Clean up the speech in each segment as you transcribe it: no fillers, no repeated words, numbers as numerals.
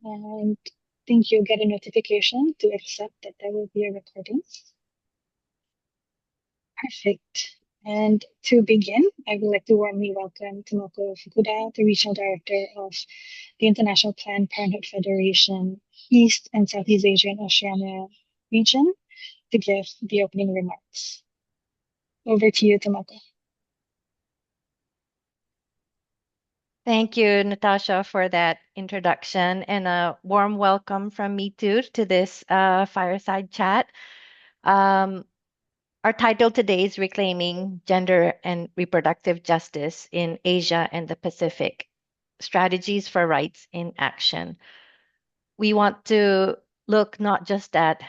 And think you'll get a notification to accept that there will be a recording. Perfect. And to begin, I would like to warmly welcome Tomoko Fukuda, the Regional Director of the International Planned Parenthood Federation, East and Southeast Asia and Oceania region, to give the opening remarks. Over to you, Tomoko. Thank you, Natasha, for that introduction and a warm welcome from me too to this fireside chat. Um, our title today is Reclaiming Gender and Reproductive Justice in Asia and the Pacific, Strategies for Rights in Action. We want to look not just at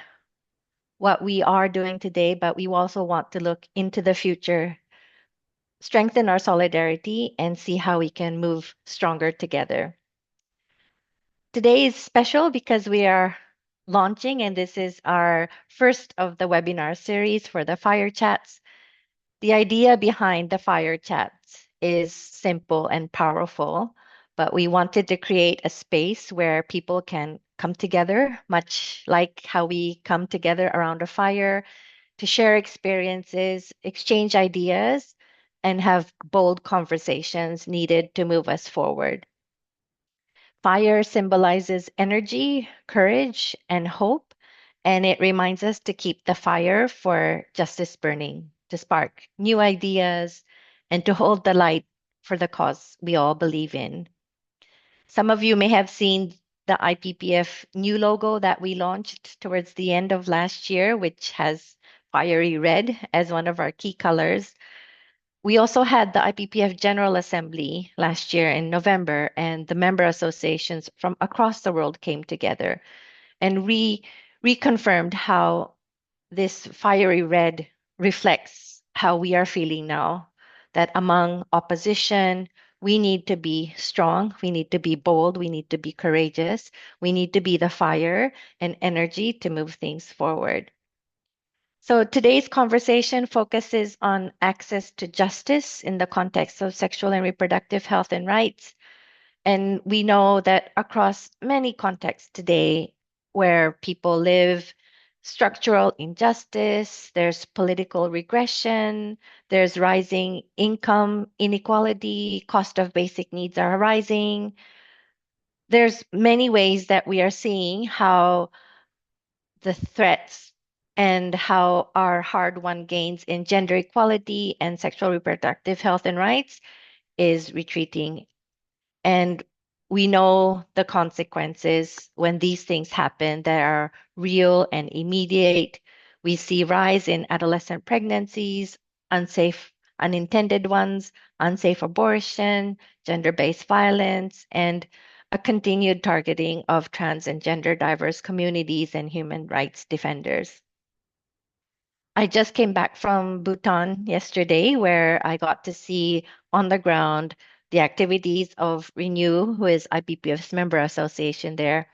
what we are doing today, but we also want to look into the future, strengthen our solidarity, and see how we can move stronger together. Today is special because we are launching, and this is our first of the webinar series for the Fire Chats. The idea behind the Fire Chats is simple and powerful, but we wanted to create a space where people can come together, much like how we come together around a fire, to share experiences, exchange ideas, and have bold conversations needed to move us forward. Fire symbolizes energy, courage, and hope, and it reminds us to keep the fire for justice burning, to spark new ideas, and to hold the light for the cause we all believe in. Some of you may have seen the IPPF new logo that we launched towards the end of last year, which has fiery red as one of our key colors. We also had the IPPF General Assembly last year in November, and the member associations from across the world came together and reconfirmed how this fiery red reflects how we are feeling now. That among opposition, we need to be strong, we need to be bold, we need to be courageous, we need to be the fire and energy to move things forward. So today's conversation focuses on access to justice in the context of sexual and reproductive health and rights. And we know that across many contexts today where people live, structural injustice, there's political regression, there's rising income inequality, cost of basic needs are rising. There's many ways that we are seeing how the threats and how our hard-won gains in gender equality and sexual reproductive health and rights is retreating. And we know the consequences when these things happen that are real and immediate. We see rise in adolescent pregnancies, unsafe unintended ones, unsafe abortion, gender-based violence, and a continued targeting of trans and gender diverse communities and human rights defenders. I just came back from Bhutan yesterday, where I got to see on the ground the activities of Renew, who is IPPF's member association there.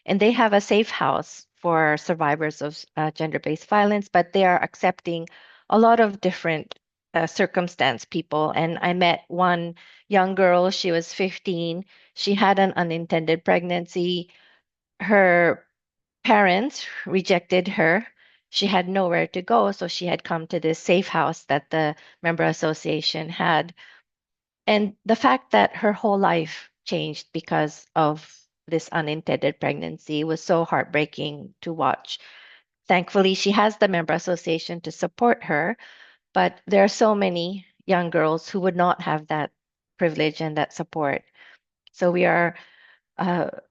And they have a safe house for survivors of gender-based violence, but they are accepting a lot of different circumstance people. And I met one young girl, she was 15. She had an unintended pregnancy. Her parents rejected her. She had nowhere to go, so she had come to this safe house that the member association had. And the fact that her whole life changed because of this unintended pregnancy was so heartbreaking to watch. Thankfully, she has the member association to support her, but there are so many young girls who would not have that privilege and that support. So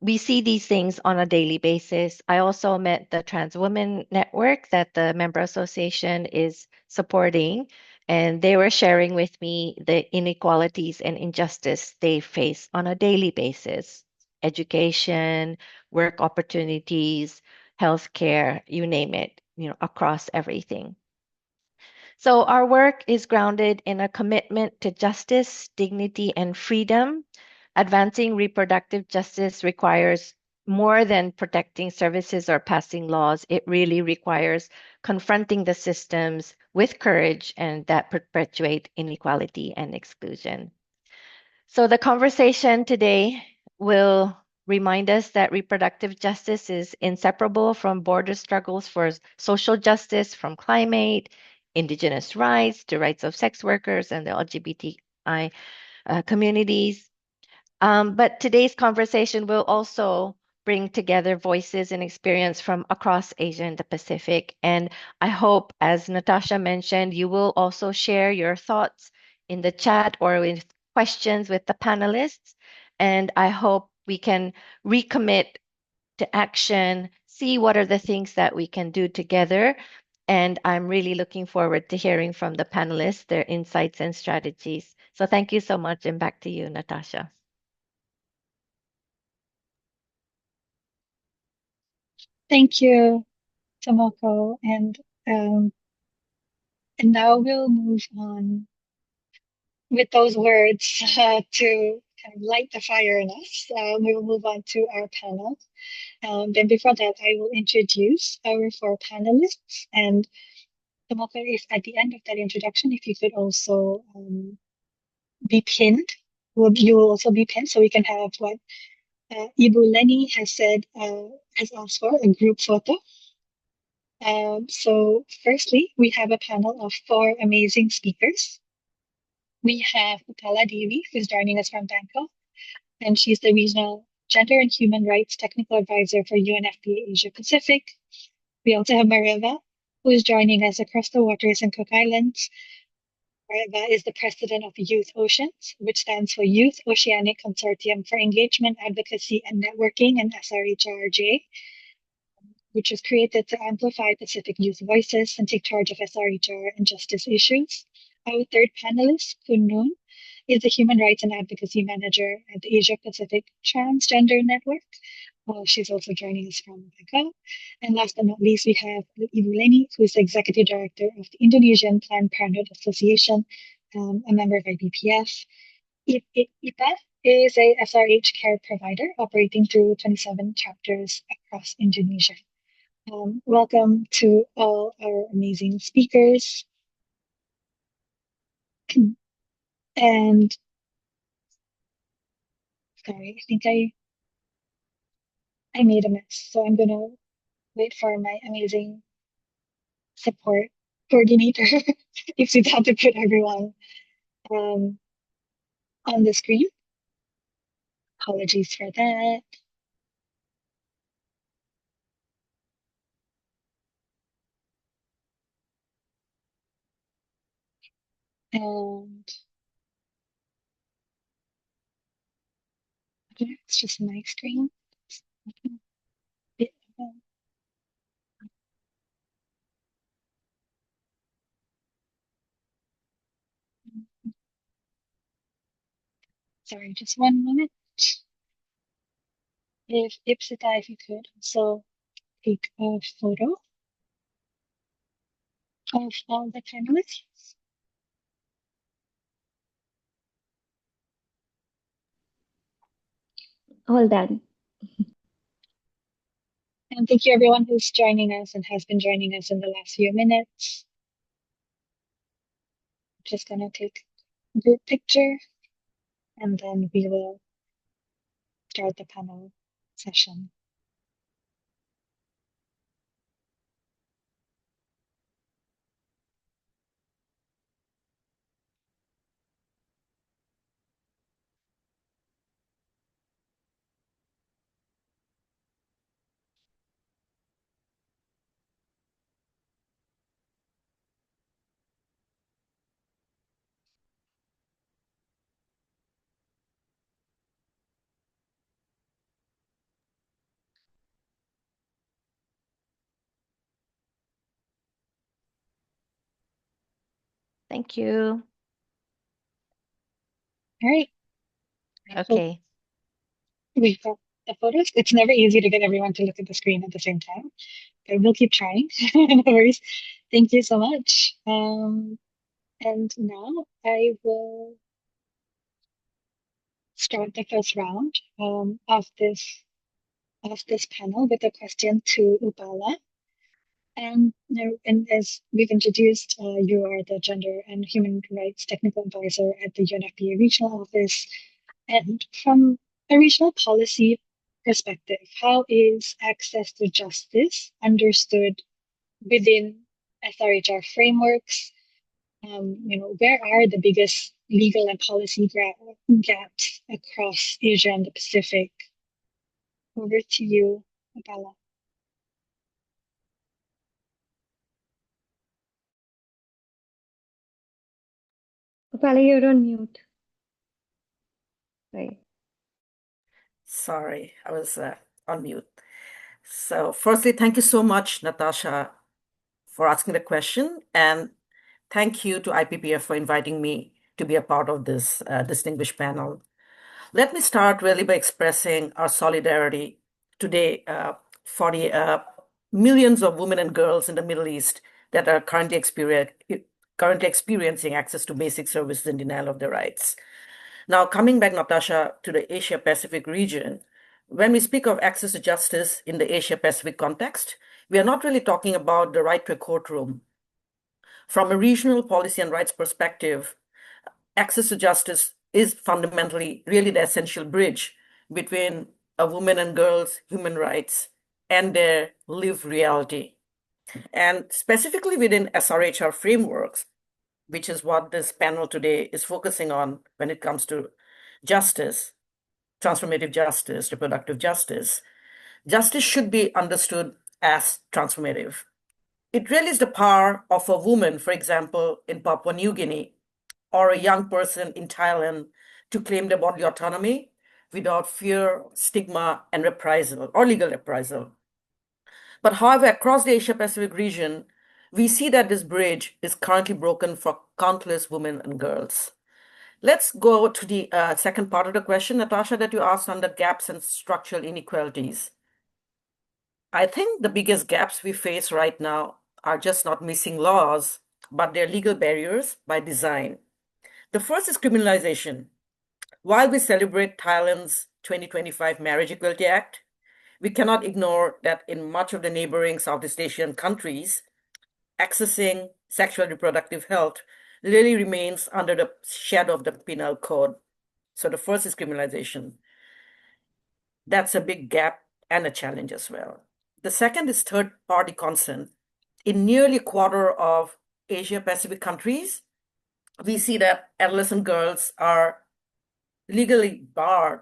we see these things on a daily basis. I also met the Trans Women Network that the member association is supporting, and they were sharing with me the inequalities and injustice they face on a daily basis. Education, work opportunities, healthcare, you name it, across everything. So our work is grounded in a commitment to justice, dignity, and freedom. Advancing reproductive justice requires more than protecting services or passing laws. It really requires confronting the systems with courage and that perpetuate inequality and exclusion. So the conversation today will remind us that reproductive justice is inseparable from border struggles for social justice, from climate, indigenous rights, to rights of sex workers and the LGBTI communities. But today's conversation will also bring together voices and experience from across Asia and the Pacific. And I hope, as Natasha mentioned, you will also share your thoughts in the chat or with questions with the panelists. And I hope we can recommit to action, see what are the things that we can do together. And I'm really looking forward to hearing from the panelists, their insights and strategies. So thank you so much. And back to you, Natasha. Thank you, Tomoko. Um, and now we'll move on with those words to kind of light the fire in us. We will move on to our panel. Then before that, I will introduce our four panelists. And Tomoko, if at the end of that introduction, if you could also be pinned, you will also be pinned so we can have what Ibu Lenny has said, has asked for, a group photo. So firstly, we have a panel of four amazing speakers. We have Upala Devi, who's joining us from Bangkok, and she's the Regional Gender and Human Rights Technical Advisor for UNFPA Asia Pacific. We also have Mareva, who is joining us across the waters in Cook Islands. Mareva is the president of Youth Oceans, which stands for Youth Oceanic Consortium for Engagement, Advocacy, and Networking, and SRHRJ, which was created to amplify Pacific youth voices and take charge of SRHR and justice issues. Our third panelist, Kun Noon, is the Human Rights and Advocacy Manager at the Asia Pacific Transgender Network. She's also joining us from Bangkok. And last but not least, we have Ibu Leni, who is the Executive Director of the Indonesian Planned Parenthood Association, a member of IBPF. IPA is a SRH care provider operating through 27 chapters across Indonesia. Welcome to all our amazing speakers. And sorry, I think I made a mess. So I'm gonna wait for my amazing support coordinator if she's how to put everyone um, on the screen. Apologies for that. And it's just my screen. Sorry, just one moment. If Ipsita, if you could also take a photo of all the panelists. All done. And thank you everyone who's joining us and has been joining us in the last few minutes. Just gonna take a group picture and then we will start the panel session. Thank you. All right. Okay. We've got the photos. It's never easy to get everyone to look at the screen at the same time, but we'll keep trying. No worries. Thank you so much. And now I will start the first round of this panel with a question to Upala. And as we've introduced, you are the Gender and Human Rights Technical Advisor at the UNFPA Regional Office. And from a regional policy perspective, how is access to justice understood within SRHR frameworks? Where are the biggest legal and policy gaps across Asia and the Pacific? Over to you, Abala. Abala, you're on mute. Right. Sorry, I was on mute. So, firstly, thank you so much, Natasha, for asking the question. And thank you to IPPF for inviting me to be a part of this distinguished panel. Let me start really by expressing our solidarity today for the millions of women and girls in the Middle East that are currently experiencing access to basic services and denial of their rights. Now, coming back, Natasha, to the Asia Pacific region, when we speak of access to justice in the Asia Pacific context, we are not really talking about the right to a courtroom. From a regional policy and rights perspective, access to justice is fundamentally really the essential bridge between a woman and girl's human rights and their lived reality. And specifically within SRHR frameworks, which is what this panel today is focusing on when it comes to justice, transformative justice, reproductive justice, justice should be understood as transformative. It really is the power of a woman, for example, in Papua New Guinea, or a young person in Thailand to claim their bodily autonomy without fear, stigma, and reprisal or legal reprisal. But however, across the Asia Pacific region, we see that this bridge is currently broken for countless women and girls. Let's go to the second part of the question, Natasha, that you asked on the gaps and structural inequalities. I think the biggest gaps we face right now are just not missing laws, but they're legal barriers by design. The first is criminalization. While we celebrate Thailand's 2025 Marriage Equality Act, we cannot ignore that in much of the neighboring Southeast Asian countries, accessing sexual and reproductive health really remains under the shadow of the penal code. So the first is criminalization. That's a big gap and a challenge as well. The second is third-party consent. In nearly a quarter of Asia Pacific countries, we see that adolescent girls are legally barred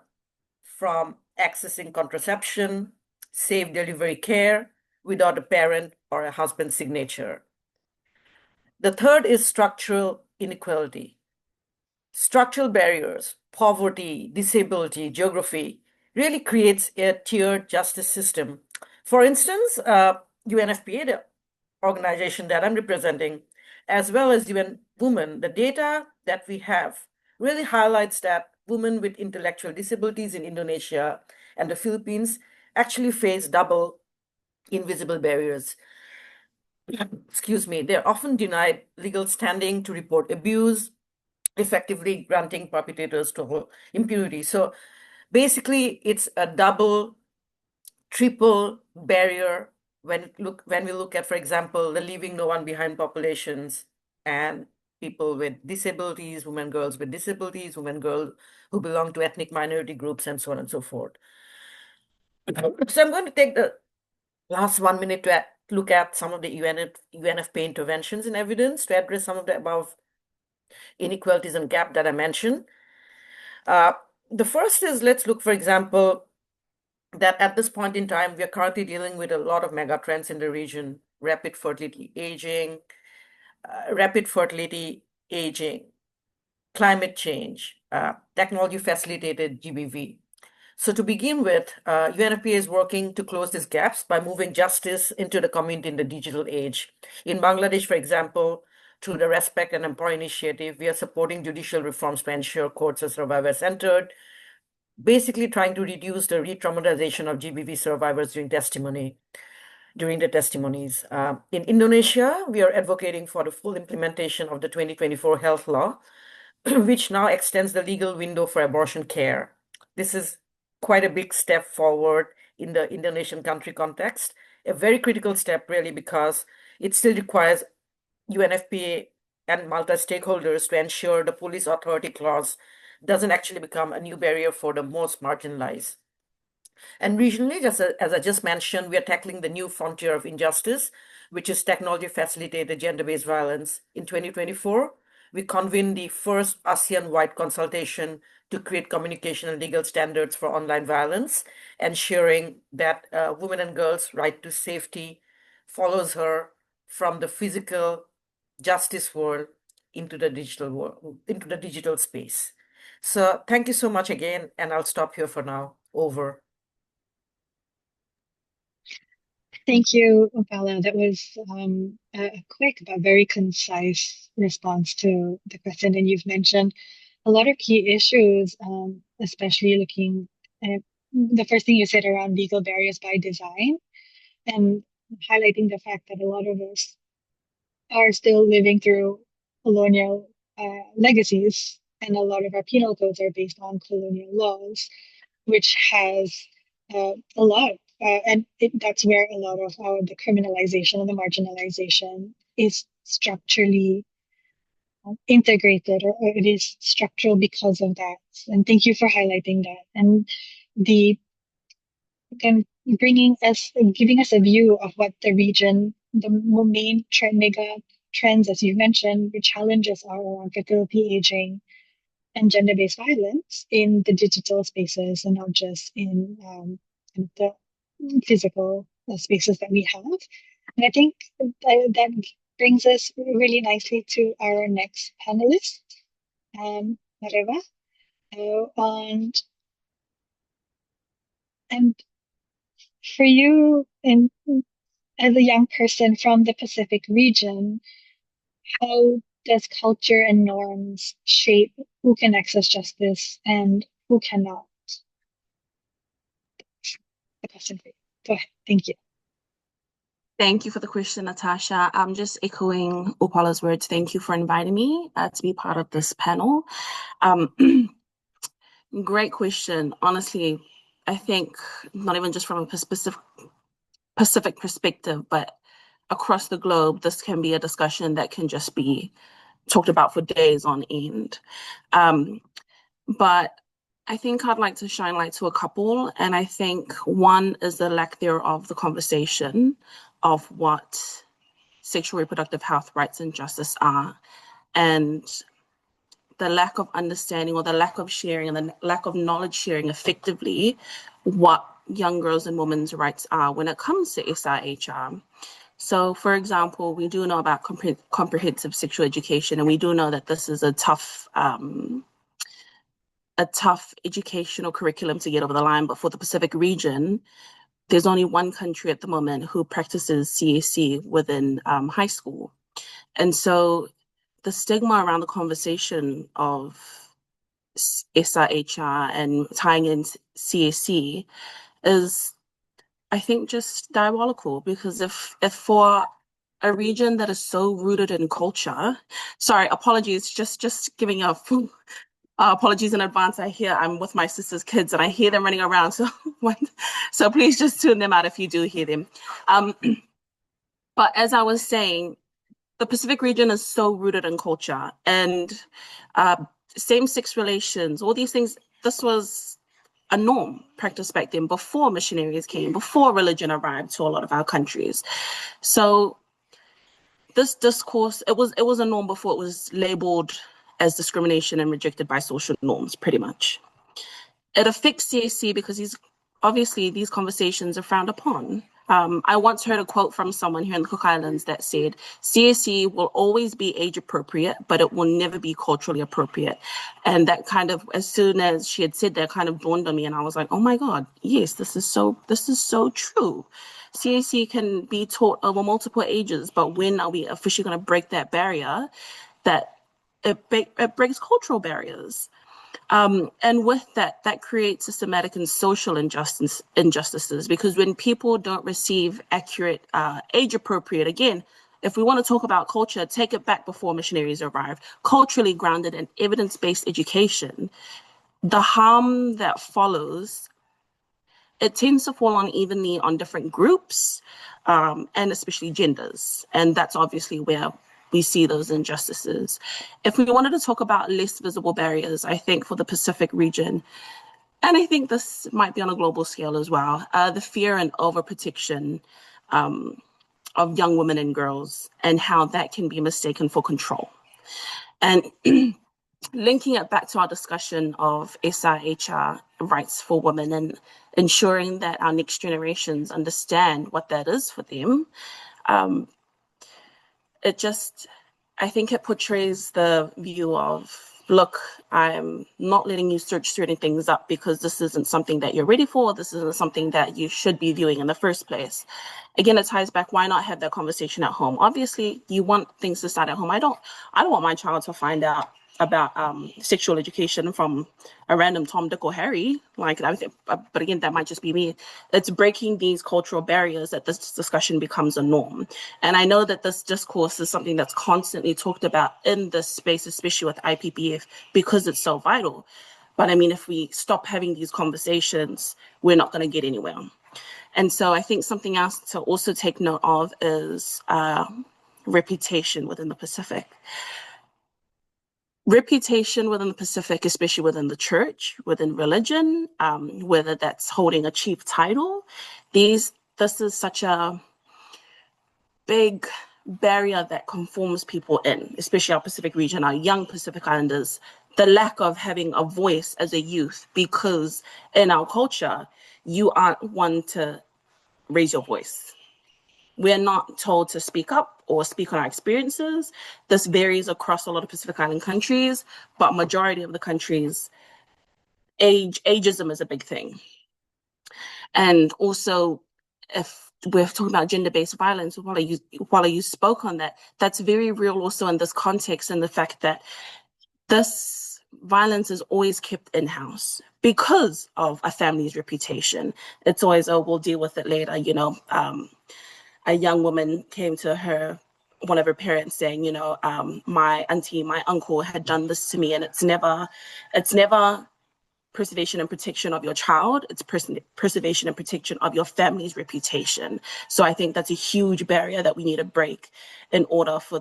from accessing contraception, safe delivery care without a parent or a husband's signature. The third is structural inequality. Structural barriers, poverty, disability, geography really creates a tiered justice system. For instance, UNFPA, the organization that I'm representing, as well as UN Women, the data that we have really highlights that women with intellectual disabilities in Indonesia and the Philippines actually face double invisible barriers. Excuse me, they're often denied legal standing to report abuse, effectively granting perpetrators total impunity. So basically, it's a double, triple barrier when we look at, for example, the leaving no one behind populations and people with disabilities, women, girls with disabilities, women, girls who belong to ethnic minority groups, and so on and so forth. So I'm going to take the last 1 minute to look at some of the UNFPA interventions and evidence to address some of the above inequalities and gap that I mentioned. The first is, let's look, for example, that at this point in time, we are currently dealing with a lot of mega trends in the region: rapid fertility aging, climate change, technology facilitated GBV. So to begin with, UNFPA is working to close these gaps by moving justice into the community in the digital age. In Bangladesh, for example, through the Respect and Empower initiative, we are supporting judicial reforms to ensure courts are survivor-centered, basically trying to reduce the re-traumatization of GBV survivors during the testimonies. In Indonesia, we are advocating for the full implementation of the 2024 health law, which now extends the legal window for abortion care. This is quite a big step forward in the Indonesian country context, a very critical step really, because it still requires UNFPA and multi-stakeholders to ensure the police authority clause doesn't actually become a new barrier for the most marginalized. And regionally, just as I just mentioned, we are tackling the new frontier of injustice, which is technology-facilitated gender-based violence. In 2024, we convened the first ASEAN-wide consultation to create communication and legal standards for online violence, ensuring that women and girls' right to safety follows her from the physical justice world into the digital world, into the digital space. So thank you so much again, and I'll stop here for now. Over. Thank you, Opala. That was a quick but very concise response to the question. And you've mentioned a lot of key issues, especially looking at the first thing you said around legal barriers by design and highlighting the fact that a lot of us are still living through colonial legacies, and a lot of our penal codes are based on colonial laws, which has a lot, that's where a lot of the criminalization and the marginalization is structurally integrated, or it is structural because of that. And thank you for highlighting that. And the again giving us a view of what the region, the main mega trends, as you mentioned, the challenges are around fertility, aging, and gender-based violence in the digital spaces, and not just in the physical spaces that we have. And I think that brings us really nicely to our next panelist, Mareva. And for you, as a young person from the Pacific region, how does culture and norms shape who can access justice and who cannot? The question for you. Go ahead. Thank you. Thank you for the question, Natasha. I'm just echoing Upala's words. Thank you for inviting me to be part of this panel. Great question. Honestly, I think not even just from a Pacific perspective, but across the globe, this can be a discussion that can just be talked about for days on end. But I think I'd like to shine light to a couple. And I think one is the lack thereof the conversation of what sexual reproductive health rights and justice are, and the lack of understanding, or the lack of sharing, and the lack of knowledge sharing effectively what young girls and women's rights are when it comes to SRHR. So, for example, we do know about comprehensive sexual education, and we do know that this is a tough educational curriculum to get over the line. But for the Pacific region, there's only one country at the moment who practices CAC within high school. And so the stigma around the conversation of SRHR and tying in CAC is, I think, just diabolical, because if for a region that is so rooted in culture, sorry, apologies, just giving a apologies in advance. I'm with my sister's kids and I hear them running around. So please just tune them out if you do hear them. But as I was saying, the Pacific region is so rooted in culture, and same-sex relations, all these things, this was a norm practiced back then before missionaries came, before religion arrived to a lot of our countries. So this discourse, it was a norm before it was labeled as discrimination and rejected by social norms, pretty much. It affects CAC because these conversations are frowned upon. I once heard a quote from someone here in the Cook Islands that said, CAC will always be age appropriate, but it will never be culturally appropriate. And that kind of, as soon as she had said that, kind of dawned on me, and I was like, oh my God, yes, this is so true. CAC can be taught over multiple ages, but when are we officially going to break that barrier? That it breaks cultural barriers. And with that creates systematic and social injustices, because when people don't receive accurate, age-appropriate, again, if we want to talk about culture, take it back before missionaries arrived, culturally grounded and evidence-based education, the harm that follows, it tends to fall unevenly on different groups, and especially genders. And that's obviously where we see those injustices. If we wanted to talk about less visible barriers, I think for the Pacific region, And I think this might be on a global scale as well. The fear and overprotection of young women and girls, and how that can be mistaken for control. And linking it back to our discussion of SRHR rights for women and ensuring that our next generations understand what that is for them, it just, I think it portrays the view of, look, I'm not letting you search certain things up because this isn't something that you're ready for. This isn't something that you should be viewing in the first place. Again, it ties back, why not have that conversation at home? Obviously, you want things to start at home. I don't want my child to find out about sexual education from a random Tom, Dick, or Harry. Like, I think, but again, that might just be me. It's breaking these cultural barriers that this discussion becomes a norm. And I know that this discourse is something that's constantly talked about in this space, especially with IPPF, because it's so vital. But I mean, if we stop having these conversations, we're not going to get anywhere. And so I think something else to also take note of is reputation within the Pacific. Reputation within the Pacific, especially within the church, within religion, whether that's holding a chief title, this is such a big barrier that conforms people in, especially our Pacific region, our young Pacific Islanders, the lack of having a voice as a youth, because in our culture, you aren't one to raise your voice. We're not told to speak up or speak on our experiences. This varies across a lot of Pacific Island countries, but majority of the countries, ageism is a big thing. And also, if we're talking about gender-based violence, while you spoke on that, that's very real also in this context, and the fact that this violence is always kept in-house because of a family's reputation. It's always, oh, we'll deal with it later, you know. A young woman came to one of her parents saying, you know, my auntie, my uncle had done this to me, and it's never preservation and protection of your child. It's preservation and protection of your family's reputation. So I think that's a huge barrier that we need to break in order for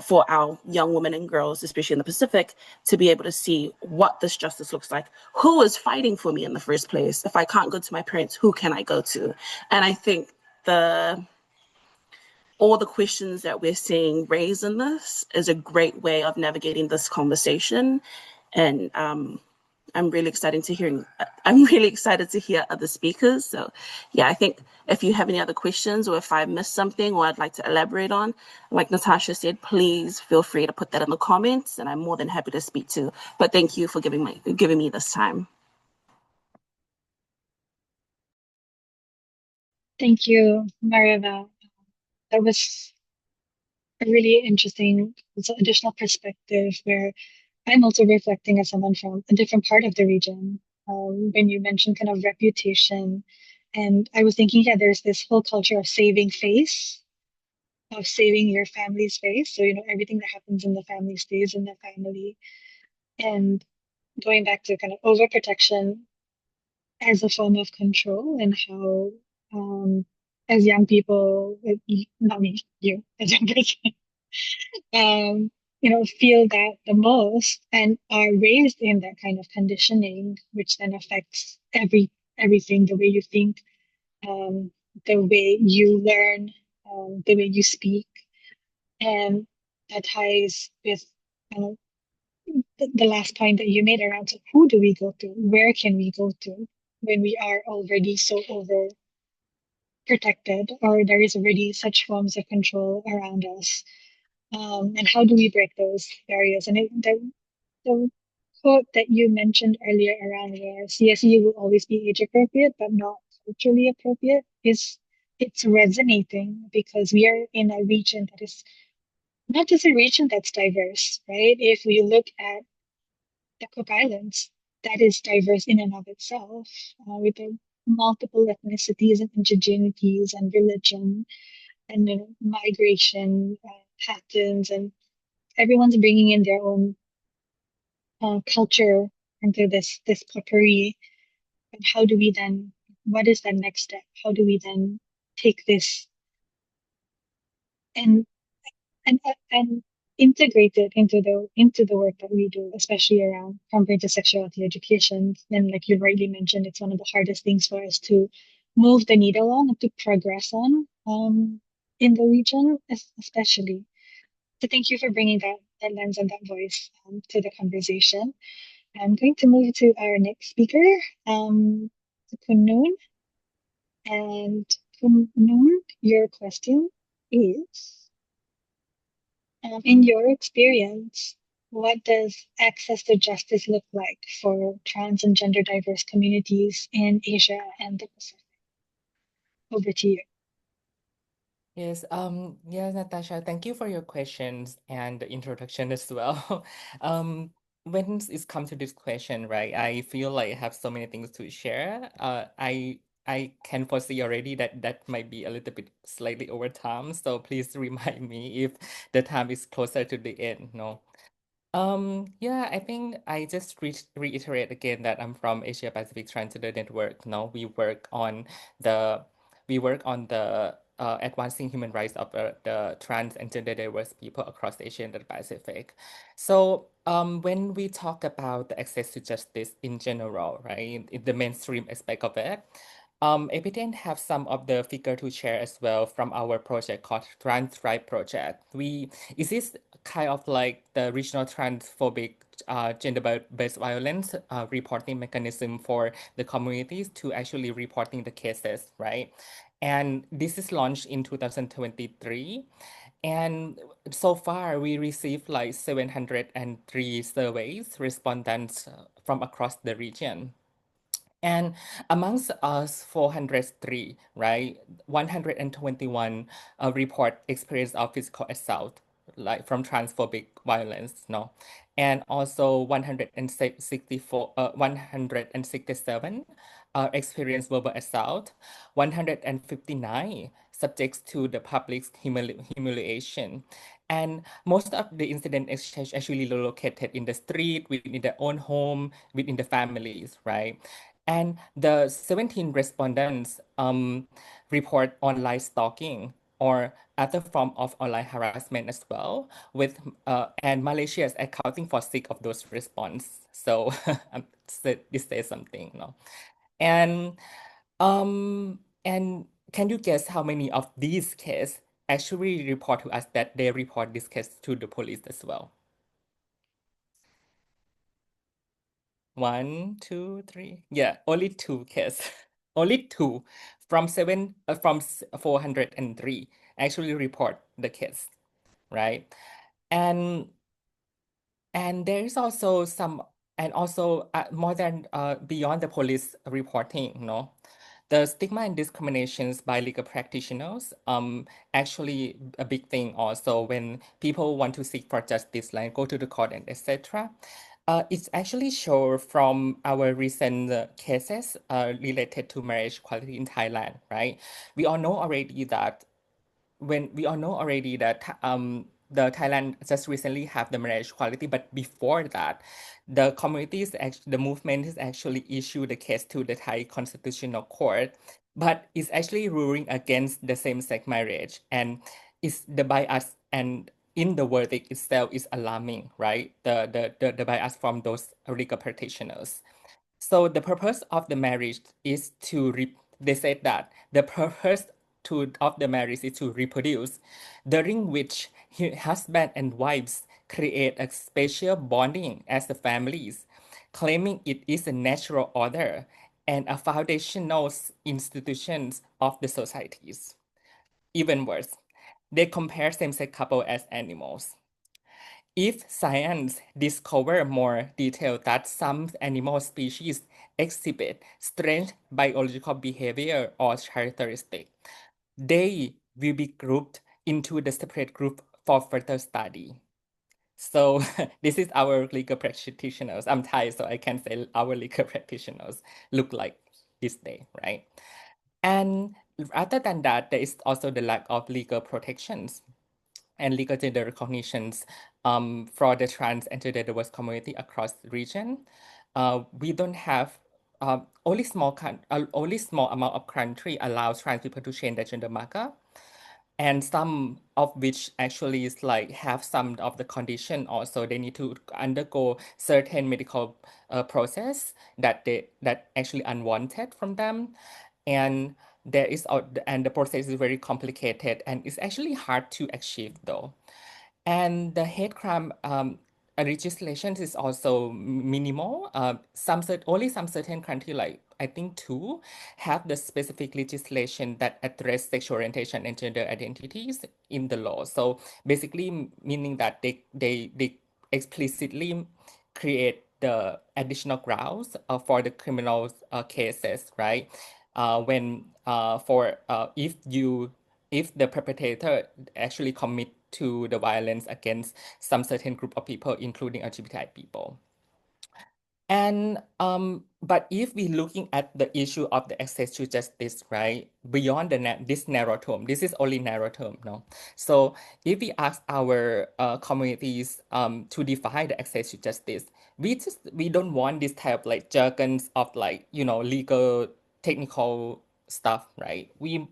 for our young women and girls, especially in the Pacific, to be able to see what this justice looks like. Who is fighting for me in the first place? If I can't go to my parents, who can I go to? And I think all the questions that we're seeing raised in this is a great way of navigating this conversation. And I'm really excited to hear other speakers. So yeah, I think if you have any other questions, or if I missed something or I'd like to elaborate on, like Natasha said, please feel free to put that in the comments, and I'm more than happy to speak to. But thank you for giving me this time. Thank you, Mariva. That was a really interesting additional perspective where I'm also reflecting as someone from a different part of the region. When you mentioned kind of reputation, and I was thinking, yeah, there's this whole culture of saving face, of saving your family's face. So, you know, everything that happens in the family stays in the family. And going back to kind of overprotection as a form of control, and how, as young people, not me, you, as young person, you know, feel that the most and are raised in that kind of conditioning, which then affects everything, the way you think, um, the way you learn, the way you speak. And that ties with uh, the last point that you made around, so who do we go to? Where can we go to when we are already so overprotected, or there is already such forms of control around us? And how do we break those barriers? And the quote that you mentioned earlier around where CSE will always be age appropriate but not culturally appropriate it's resonating, because we are in a region that is not just a region that's diverse, right? If we look at the Cook Islands, that is diverse in and of itself, with the multiple ethnicities and indigenities and religion and, you know, migration patterns, and everyone's bringing in their own culture into this potpourri. And how do we then? What is that next step? How do we then take this and and integrated into the work that we do, especially around comparative sexuality education. And like you rightly mentioned, it's one of the hardest things for us to move the needle on and to progress on in the region, especially. So thank you for bringing that lens and that voice to the conversation. I'm going to move to our next speaker, to Kunun. And Kunun, your question is, in your experience, what does access to justice look like for trans and gender diverse communities in Asia and the Pacific? Over to you. Yes, yeah, Natasha, thank you for your questions and the introduction as well. When it's come to this question, right, I feel like I have so many things to share. I can foresee already that that might be a little bit slightly over time, so please remind me if the time is closer to the end, no? Yeah, I think I just reiterate again that I'm from Asia Pacific Transgender Network. No, the we work on the advancing human rights of the trans and gender diverse people across Asia and the Pacific. So, when we talk about the access to justice in general, right, in the mainstream aspect of it, APTN have some of the figure to share as well from our project called Trans Right Project. Is this kind of like the regional transphobic gender-based violence reporting mechanism for the communities to actually reporting the cases, right? And this is launched in 2023. And so far, we received like 703 surveys, respondents from across the region. And amongst us 403, right, 121 report experience of physical assault, like from transphobic violence, no, and also 167 experience verbal assault, 159 subjects to the public humiliation. And most of the incident is actually located in the street, within their own home, within the families, right? And the 17 respondents report online stalking or other form of online harassment as well, with and Malaysia is accounting for 6 of those response. So this says something, no? And and can you guess how many of these cases actually report to us that they report this case to the police as well? 1, 2, 3. Yeah, only 2 cases. Only 2 from 403 actually report the case, right? And there is also some, and also more than beyond the police reporting, no? The stigma and discriminations by legal practitioners, actually a big thing also when people want to seek for justice, like go to the court and etc. It's actually shown from our recent cases related to marriage equality in Thailand, right? We all know already that the Thailand just recently have the marriage equality, but before that, the movement has actually issued the case to the Thai Constitutional Court, but it's actually ruling against the same-sex marriage, and is the bias and in the verdict itself is alarming, right? The bias from those legal practitioners. So the purpose of the marriage is they said that the purpose of the marriage is to reproduce, during which husband and wives create a special bonding as the families, claiming it is a natural order and a foundational institutions of the societies. Even worse, they compare same-sex couple as animals. If science discover more detail that some animal species exhibit strange biological behavior or characteristic, they will be grouped into the separate group for further study. So this is our legal practitioners. I'm Thai, so I can say our legal practitioners look like this day, right? And other than that, there is also the lack of legal protections and legal gender recognitions for the trans and gender diverse community across the region. We don't have only small amount of country allows trans people to change their gender marker. and some of which actually is like have some of the condition also they need to undergo certain medical process that actually unwanted from them, and and the process is very complicated and it's actually hard to achieve though. And the hate crime legislation is also minimal. Only some certain country, like I think two, have the specific legislation that address sexual orientation and gender identities in the law. So basically, meaning that they explicitly create the additional grounds for the criminal cases, right? When for if the perpetrator actually commit to the violence against some certain group of people, including LGBTI people. And but if we're looking at the issue of the access to justice, right, beyond this narrow term, this is only narrow term, no? So if we ask our communities to define the access to justice, we don't want this type of like jargons of like legal technical stuff, right? We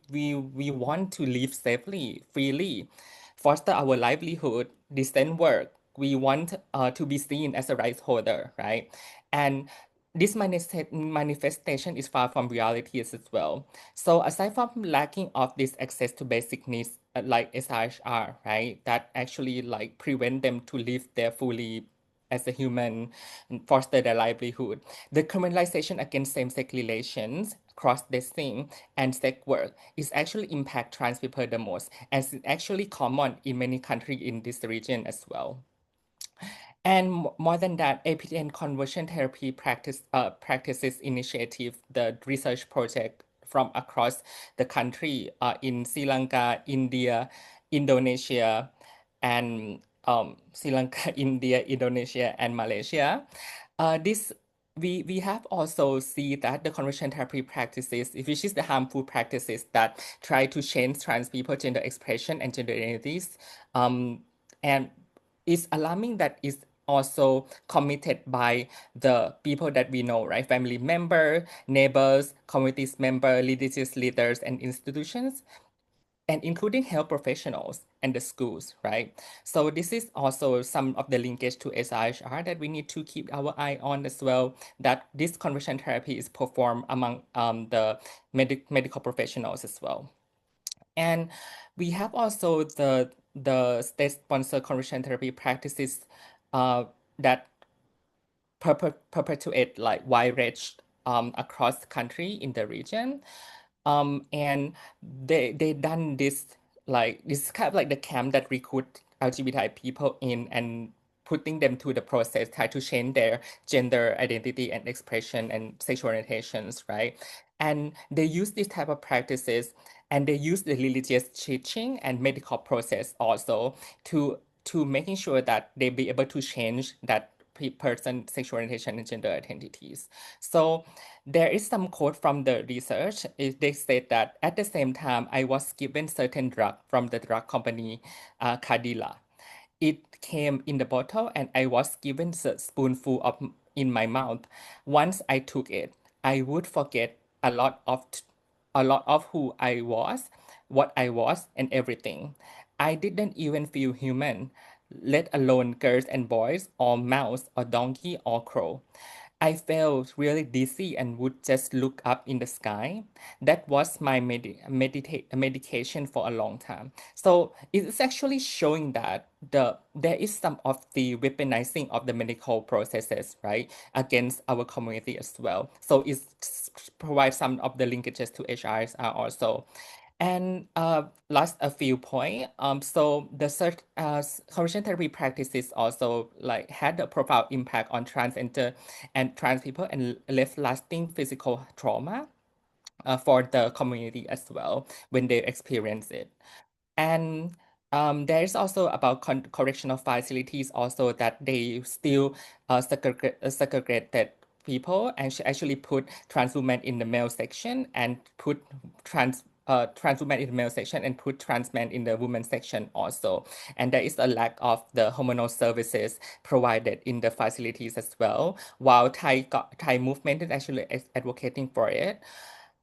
want to live safely, freely, foster our livelihood, decent work. We want to be seen as a rights holder, right? And this manifestation is far from reality as well. So aside from lacking of this access to basic needs like SRHR, right, that actually like prevent them to live their fully as a human and foster their livelihood. The criminalization against same-sex relations, cross-dressing, and sex work is actually impact trans people the most, as it's actually common in many countries in this region as well. And more than that, APTN conversion therapy practices initiative, the research project from across the country in Sri Lanka, India, Indonesia, and Sri Lanka, India, Indonesia, and Malaysia. This we have also see that the conversion therapy practices, which is the harmful practices that try to change trans people gender expression and gender identities, and it's alarming that it's also committed by the people that we know, right? Family member, neighbors, communities member, religious leaders, and institutions, and including health professionals and the schools, right? So this is also some of the linkage to SRHR that we need to keep our eye on as well, that this conversion therapy is performed among the medical professionals as well. And we have also the state-sponsored conversion therapy practices uh, that perpetuate like wide range across the country in the region. And they done this like this kind of like the camp that recruit LGBTI people in and putting them to the process, try to change their gender identity and expression and sexual orientations, right? And they use this type of practices and they use the religious teaching and medical process also to making sure that they be able to change that person sexual orientation and gender identities. So there is some quote from the research. They said that at the same time, I was given certain drug from the drug company, Cadila. It came in the bottle, and I was given a spoonful of in my mouth. Once I took it, I would forget a lot of who I was, what I was, and everything. I didn't even feel human, let alone girls and boys, or mouse, or donkey, or crow. I felt really dizzy and would just look up in the sky. That was my medication for a long time. So it's actually showing that there is some of the weaponizing of the medical processes, right, against our community as well. So it provides some of the linkages to HRSR also. And last a few point. So the search conversion therapy practices also like had a profound impact on transgender and trans people and left lasting physical trauma for the community as well when they experience it. And there is also about correctional facilities also that they still segregated people and actually put trans women in the male section and put trans women in the male section and put trans men in the women section also. And there is a lack of the hormonal services provided in the facilities as well, while Thai movement is actually advocating for it.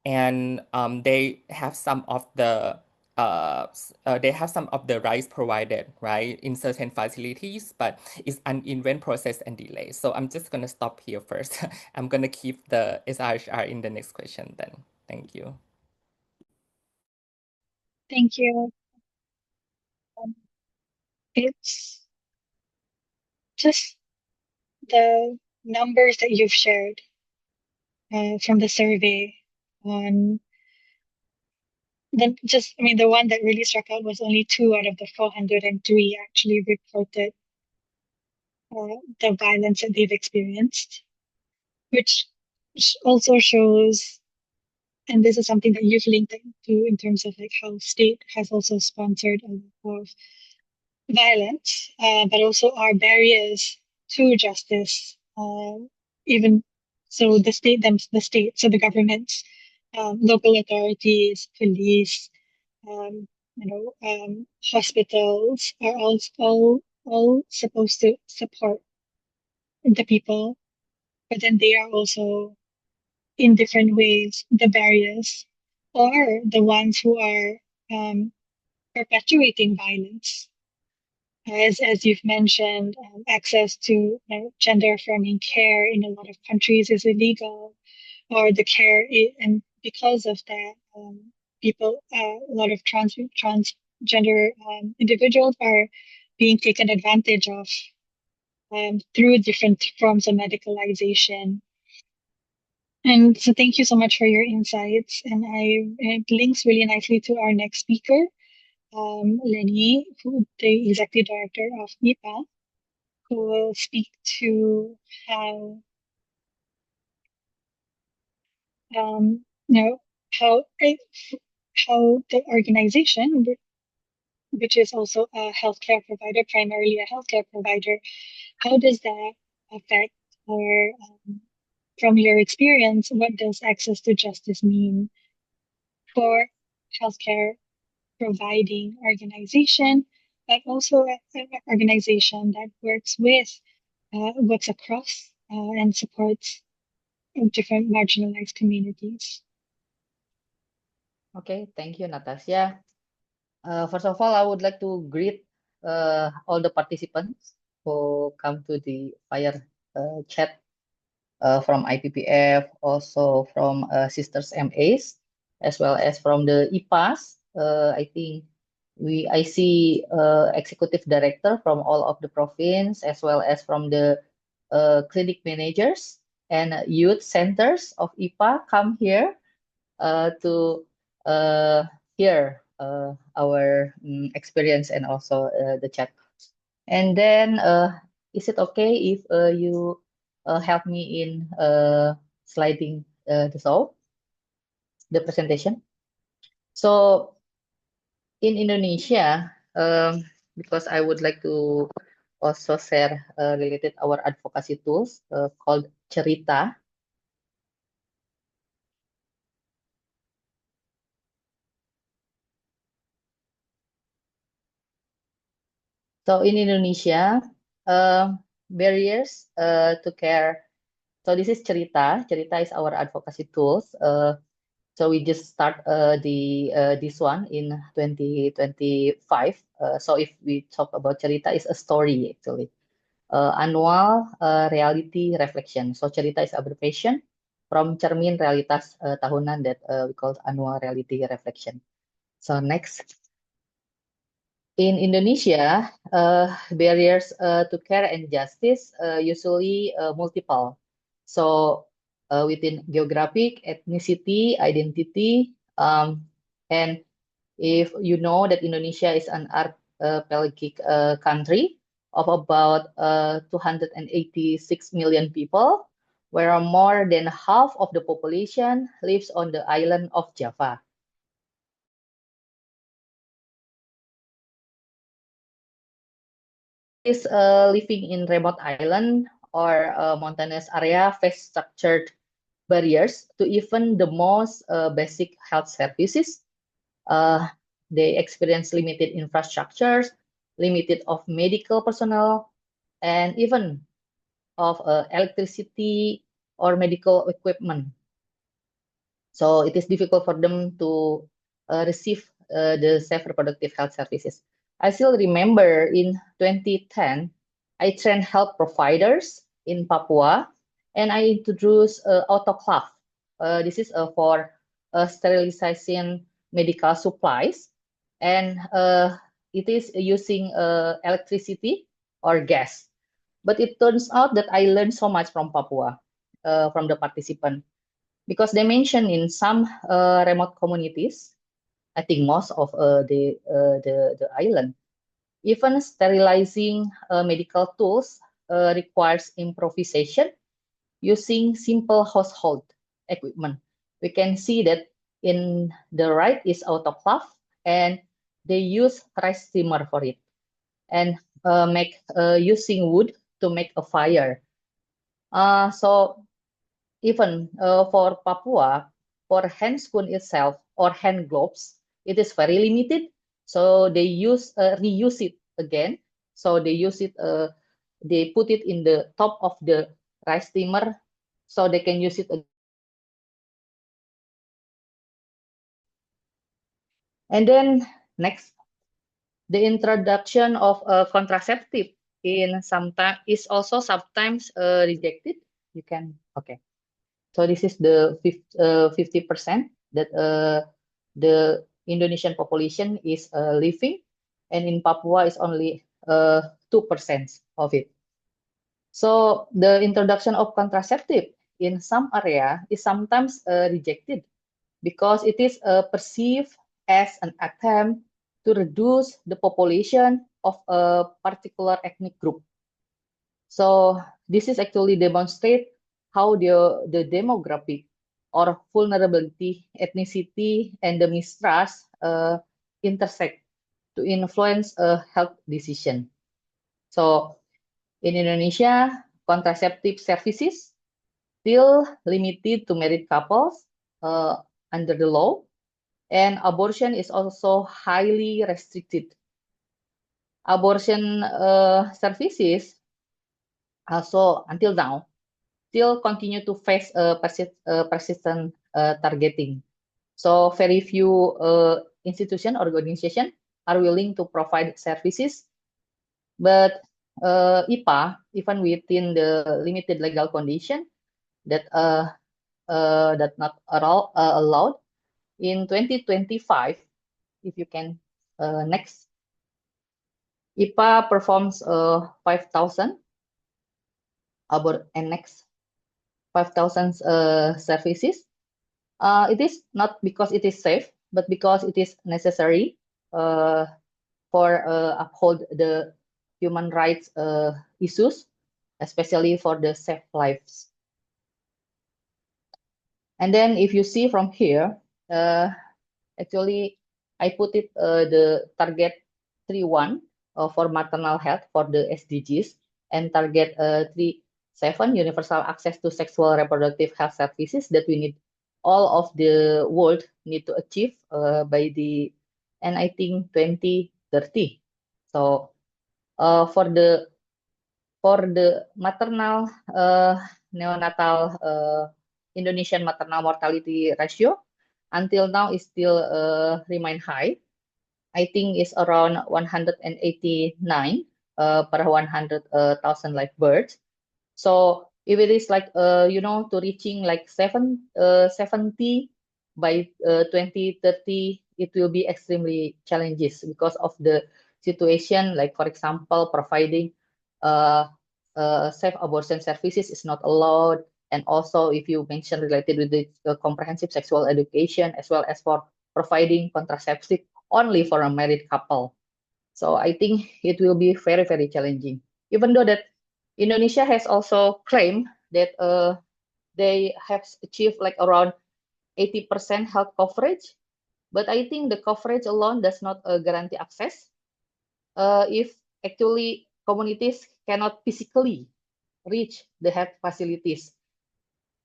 And they have some of the they have some of the rights provided, right, in certain facilities, but it's an invent process and delay. So I'm just gonna stop here first. I'm gonna keep the SRHR in the next question then. Thank you. Thank you. It's just the numbers that you've shared from the survey on the one that really struck out was only 2 out of the 403 actually reported the violence that they've experienced, which also shows, and this is something that you've linked to in terms of like how state has also sponsored a lot of violence, but also our barriers to justice, even so so the governments, local authorities, police, um, hospitals are all supposed to support the people, but then they are also in different ways the barriers or the ones who are perpetuating violence. As you've mentioned, access to gender affirming care in a lot of countries is illegal, or the care, and because of that, a lot of transgender individuals are being taken advantage of through different forms of medicalization. And so, thank you so much for your insights, and it links really nicely to our next speaker, Lenny, the executive director of IPA, who will speak to how you know how how the organization, which is also a healthcare provider, primarily a healthcare provider, how does that affect, or from your experience, what does access to justice mean for healthcare providing organization, but also an organization that works across and supports different marginalized communities? Okay, thank you, Natasha. First of all, I would like to greet all the participants who come to the fire chat from IPPF, also from Sisters MAs, as well as from the IPAS. I think I see executive director from all of the province, as well as from the clinic managers and youth centers of IPA come here to hear our experience and also the chat. And then, is it okay if you help me in sliding the presentation? So in Indonesia, because I would like to also share related our advocacy tools called Cerita. So in Indonesia, barriers to care. So this is Cerita. Cerita is our advocacy tools. So we just start this one in 2025. So if we talk about Cerita, is a story actually. Annual reality reflection. So Cerita is abbreviation from cermin realitas tahunan that we call annual reality reflection. So next. In Indonesia, barriers to care and justice usually multiple. So within geographic, ethnicity, identity, and if you know that Indonesia is an archipelagic country of about 286 million people, where more than half of the population lives on the island of Java. Is living in remote island or mountainous area face structured barriers to even the most basic health services. They experience limited infrastructures, limited of medical personnel, and even of electricity or medical equipment. So it is difficult for them to receive the safe reproductive health services. I still remember in 2010, I trained health providers in Papua, and I introduced autoclave. This is for sterilization medical supplies, and it is using electricity or gas. But it turns out that I learned so much from Papua, from the participant, because they mentioned in some remote communities, I think most of the island, even sterilizing medical tools requires improvisation using simple household equipment. We can see that in the right is autoclave, and they use rice steamer for it, and make using wood to make a fire. So even for Papua, for hand spoon itself or hand gloves, it is very limited. So they reuse it again. So they use it, they put it in the top of the rice steamer, so they can use it. And then next, the introduction of a contraceptive in sometimes is also sometimes rejected. You can, okay. So this is the 50% that the Indonesian population is living, and in Papua is only 2% of it. So the introduction of contraceptive in some area is sometimes rejected because it is perceived as an attempt to reduce the population of a particular ethnic group. So this is actually demonstrate how the demographic or vulnerability, ethnicity, and the mistrust intersect to influence a health decision. So in Indonesia, contraceptive services still limited to married couples under the law, and abortion is also highly restricted. Abortion services also until now still continue to face persistent targeting. So very few institution or organization are willing to provide services, but IPA, even within the limited legal condition that that not allowed in 2025, if you can next, IPA performs 5,000 and next 5,000 services. It is not because it is safe, but because it is necessary for uphold the human rights issues, especially for the safe lives. And then if you see from here, actually I put it the target 3.1 for maternal health for the SDGs, and target 3.7 universal access to sexual reproductive health services that we need, all of the world need to achieve by the, and I think 2030. So for the maternal neonatal Indonesian maternal mortality ratio until now is still remain high. I think it's around 189 per 100,000 live births. So if it is like to reaching like 70 by 2030, it will be extremely challenges because of the situation. Like for example, providing safe abortion services is not allowed, and also if you mention related with the comprehensive sexual education, as well as for providing contraceptive only for a married couple. So I think it will be very, very challenging. Even though that Indonesia has also claimed that they have achieved like around 80% health coverage, but I think the coverage alone does not guarantee access. If actually communities cannot physically reach the health facilities,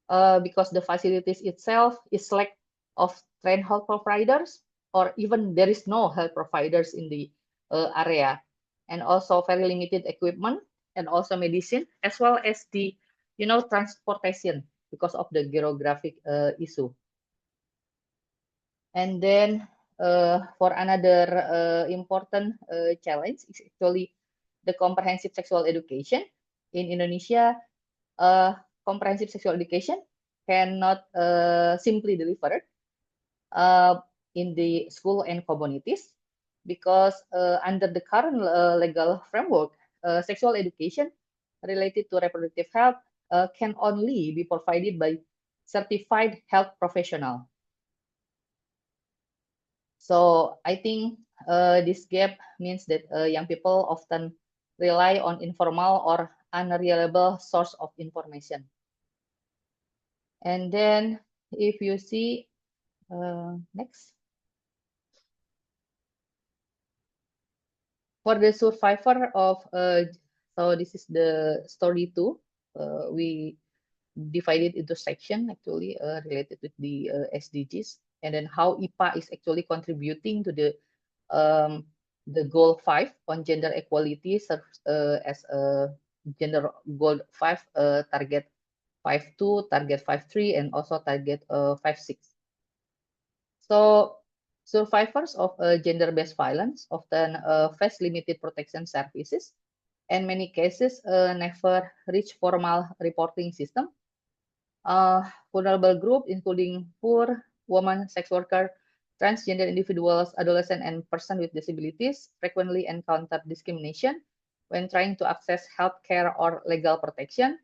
because the facilities itself is lack of trained health providers, or even there is no health providers in the area, and also very limited equipment, and also medicine, as well as the transportation because of the geographic issue. And then for another important challenge is actually the comprehensive sexual education. In Indonesia, comprehensive sexual education cannot simply delivered in the school and communities because under the current legal framework, sexual education related to reproductive health can only be provided by certified health professional. So I think this gap means that young people often rely on informal or unreliable source of information. And then if you see, next. For the survivor of, so this is the story 2. We divided into section actually related with the SDGs, and then how IPA is actually contributing to the goal 5 on gender equality as a gender goal 5 target 5.2, target 5.3, and also target 5.6. So survivors of gender-based violence often face limited protection services, and many cases never reach formal reporting system. Vulnerable group, including poor, women, sex worker, transgender individuals, adolescent, and persons with disabilities, frequently encounter discrimination when trying to access healthcare or legal protection.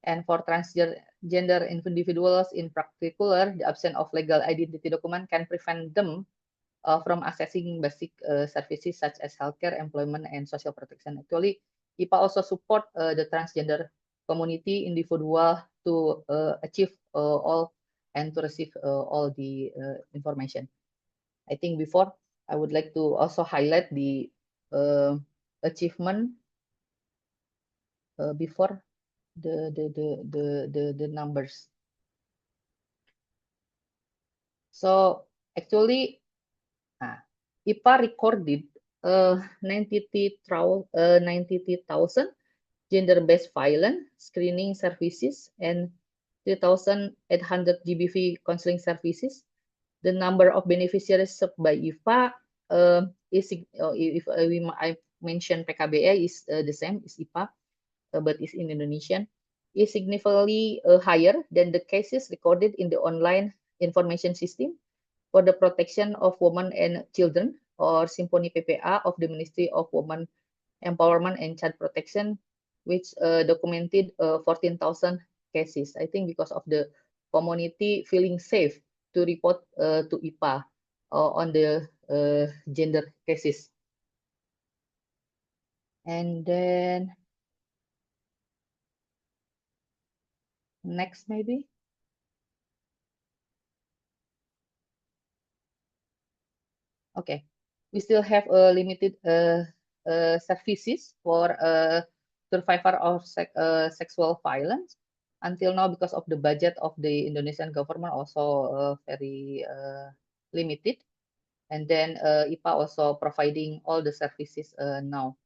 And for transgender individuals in particular, the absence of legal identity document can prevent them from accessing basic services such as healthcare, employment, and social protection. Actually, IPA also support the transgender community individual to achieve all and to receive all the information. I think before I would like to also highlight the achievement before the numbers. So actually, IPA recorded 90,000 gender-based violence screening services and 3,800 GBV counseling services. The number of beneficiaries served by IPA is, if I mention PKBE is the same, is IPA, but is in Indonesian, is significantly higher than the cases recorded in the online information system for the protection of women and children, or Symphony PPA of the Ministry of Women Empowerment and Child Protection, which documented 14,000 cases. I think because of the community feeling safe to report to IPA on the gender cases. And then next maybe. Okay, we still have limited services for survivor of sexual violence until now because of the budget of the Indonesian government also very limited. And then IPA also providing all the services now.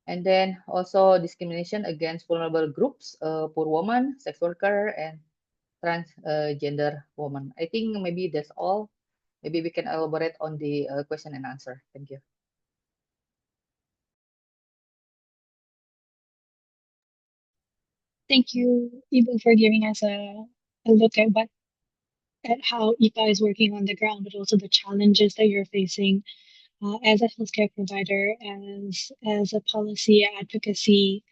And then also discrimination against vulnerable groups, poor women, sex worker, and transgender women. I think maybe that's all. Maybe we can elaborate on the question and answer. Thank you. Thank you, Ibu, for giving us a look at how IPA is working on the ground, but also the challenges that you're facing as a healthcare provider, as a policy advocacy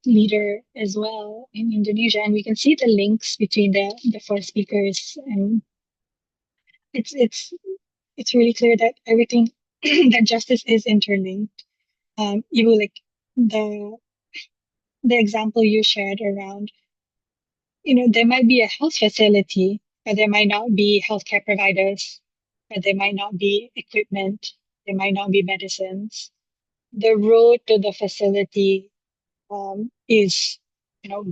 leader as well in Indonesia. And we can see the links between the four speakers, and it's really clear that everything that justice is interlinked. Ibu, like the example you shared around, there might be a health facility, but there might not be healthcare providers, but there might not be equipment, there might not be medicines. The road to the facility is,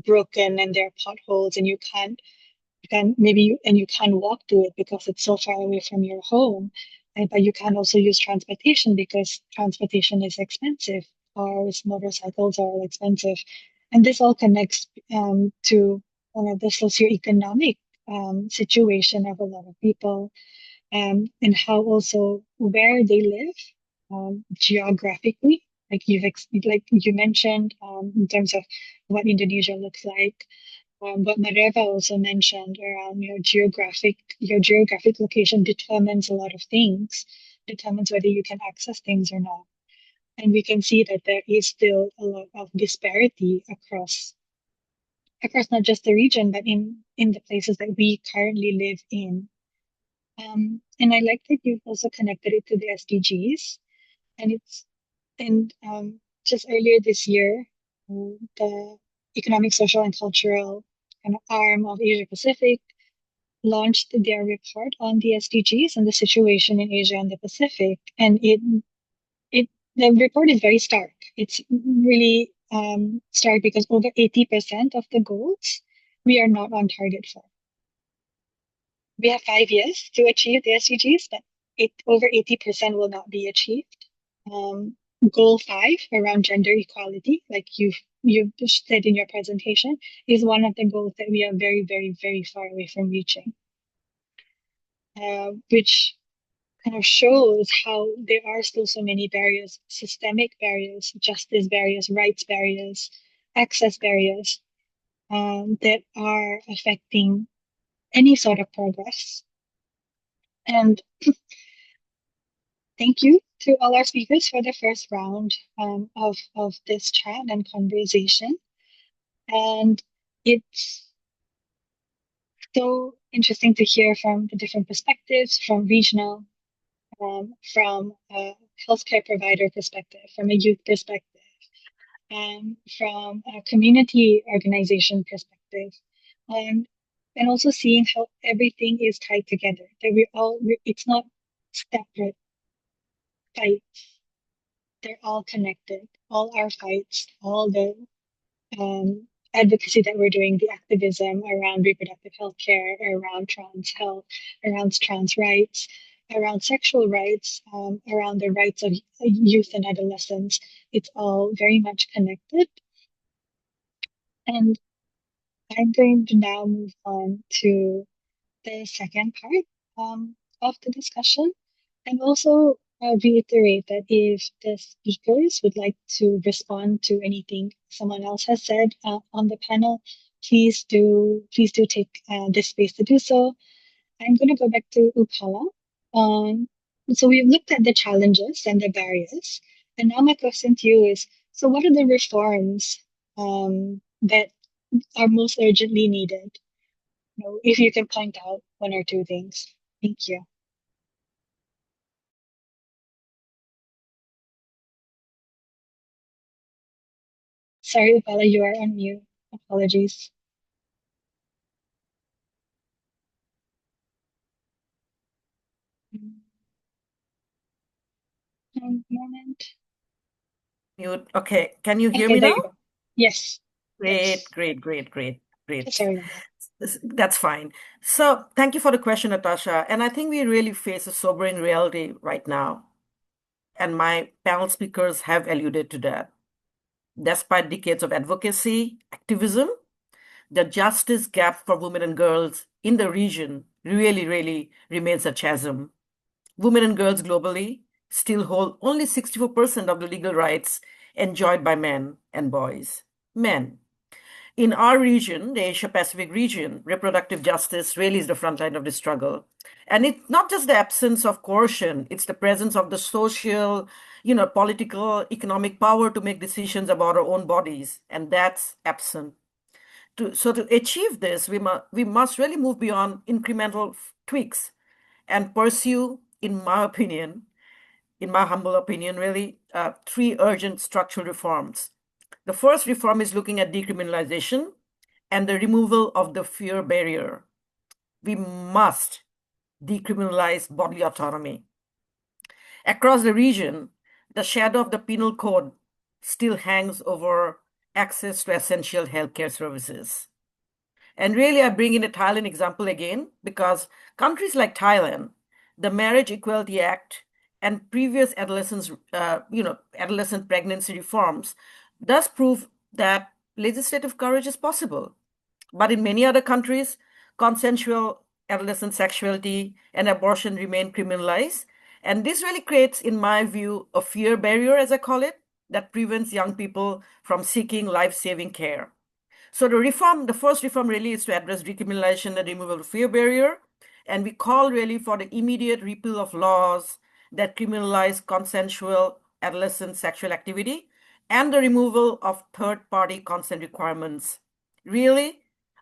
broken, and there are potholes, and you can't walk to it because it's so far away from your home. But you can also use transportation because transportation is expensive. Cars, motorcycles are all expensive. And this all connects to the socioeconomic situation of a lot of people. and how also where they live geographically, like you mentioned, in terms of what Indonesia looks like. What Mareva also mentioned around your geographic location determines a lot of things, determines whether you can access things or not. And we can see that there is still a lot of disparity across not just the region, but in the places that we currently live in. And I like that you've also connected it to the SDGs. And just earlier this year, the Economic, Social, and Cultural kind of arm of Asia Pacific launched their report on the SDGs and the situation in Asia and the Pacific. And it the report is very stark. It's really stark because over 80% of the goals we are not on target for. We have 5 years to achieve the SDGs, but over 80% will not be achieved. Goal 5 around gender equality, like you've said in your presentation, is one of the goals that we are very, very, very far away from reaching, which kind of shows how there are still so many barriers, systemic barriers, justice barriers, rights barriers, access barriers, that are affecting any sort of progress. And thank you to all our speakers for the first round of this chat and conversation. And it's so interesting to hear from the different perspectives, from regional, from a healthcare provider perspective, from a youth perspective, from a community organization perspective, and also seeing how everything is tied together. That it's not separate fights. They're all connected. All our fights, all the advocacy that we're doing, the activism around reproductive health care, around trans health, around trans rights, around sexual rights, around the rights of youth and adolescents, it's all very much connected. And I'm going to now move on to the second part of the discussion, and also reiterate that if the speakers would like to respond to anything someone else has said on the panel, please do take this space to do so. I'm going to go back to Upala. So we've looked at the challenges and the barriers, and now my question to you is: so what are the reforms that are most urgently needed? If you can point out one or two things. Thank you. Sorry, Upala, you are on mute. Apologies. One moment. Mute. Okay, can you hear Okay, me there now? you go. Yes. Yes. Great. Sorry about that. That's fine. So thank you for the question, Natasha. And I think we really face a sobering reality right now. And my panel speakers have alluded to that. Despite decades of advocacy, activism, the justice gap for women and girls in the region really remains a chasm. Women and girls globally still hold only 64% of the legal rights enjoyed by men and boys. Men. In our region, the Asia Pacific region, reproductive justice really is the front line of the struggle. And it's not just the absence of coercion, it's the presence of the social, political, economic power to make decisions about our own bodies. And that's absent. To achieve this, we must really move beyond incremental tweaks and pursue, in my humble opinion, really, three urgent structural reforms. The first reform is looking at decriminalization and the removal of the fear barrier. We must decriminalize bodily autonomy. Across the region, the shadow of the penal code still hangs over access to essential healthcare services. And really, I bring in a Thailand example again because countries like Thailand, the Marriage Equality Act and previous adolescent pregnancy reforms does prove that legislative courage is possible. But in many other countries, consensual adolescent sexuality, and abortion remain criminalized. And this really creates, in my view, a fear barrier, as I call it, that prevents young people from seeking life-saving care. So the first reform really is to address decriminalization and removal of fear barrier. And we call really for the immediate repeal of laws that criminalize consensual adolescent sexual activity and the removal of third-party consent requirements. Really,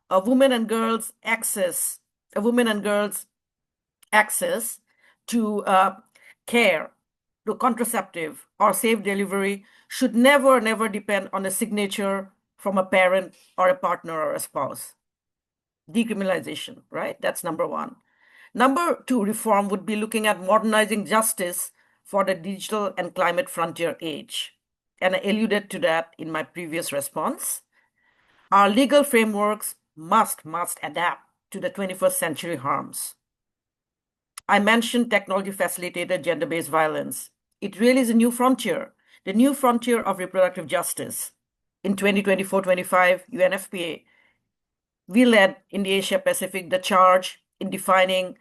a woman and girls access, a woman and girls access to care, to contraceptive or safe delivery should never depend on a signature from a parent or a partner or a spouse. Decriminalization, right? That's number one. Number two reform would be looking at modernizing justice for the digital and climate frontier age. And I alluded to that in my previous response. Our legal frameworks must adapt to the 21st century harms. I mentioned technology facilitated gender-based violence. It really is a new frontier, the new frontier of reproductive justice. In 2024-25 UNFPA, we led in the Asia Pacific the charge in defining,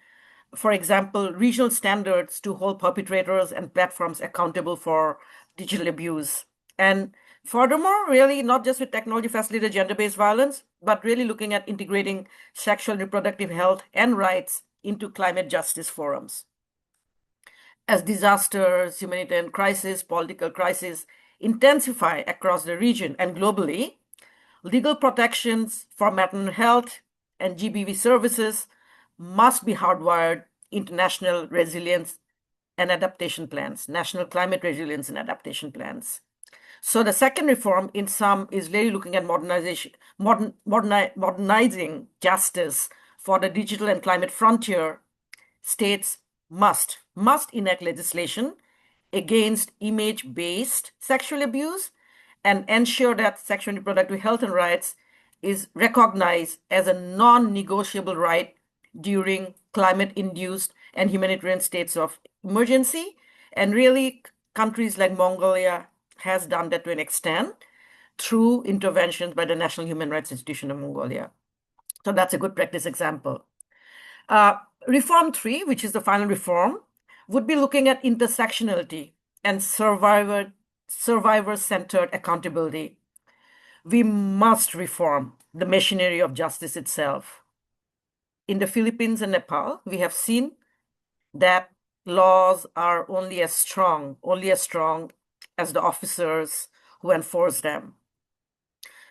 for example, regional standards to hold perpetrators and platforms accountable for digital abuse. And furthermore, really not just with technology facilitated gender-based violence, but really looking at integrating sexual and reproductive health and rights into climate justice forums. As disasters, humanitarian crisis, political crisis intensify across the region and globally, legal protections for maternal health and GBV services must be hardwired into national resilience and adaptation plans, national climate resilience and adaptation plans. So the second reform in sum is really looking at modernizing justice for the digital and climate frontier. States must enact legislation against image-based sexual abuse and ensure that sexual and reproductive health and rights is recognized as a non-negotiable right during climate-induced and humanitarian states of emergency. And really, countries like Mongolia has done that to an extent through interventions by the National Human Rights Institution of Mongolia. So that's a good practice example. Reform 3, which is the final reform, would be looking at intersectionality and survivor-centered accountability. We must reform the machinery of justice itself. In the Philippines and Nepal, we have seen that laws are only as strong as the officers who enforce them.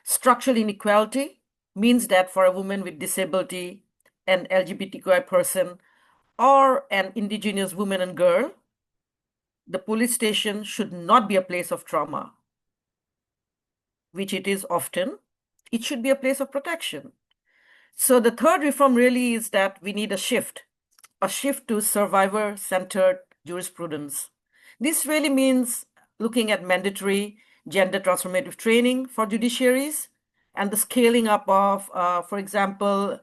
Structural inequality means that for a woman with disability, an LGBTQI person, or an indigenous woman and girl, the police station should not be a place of trauma, which it is often. It should be a place of protection. So the third reform really is that we need a shift to survivor-centered jurisprudence. This really means looking at mandatory gender transformative training for judiciaries and the scaling up of, for example,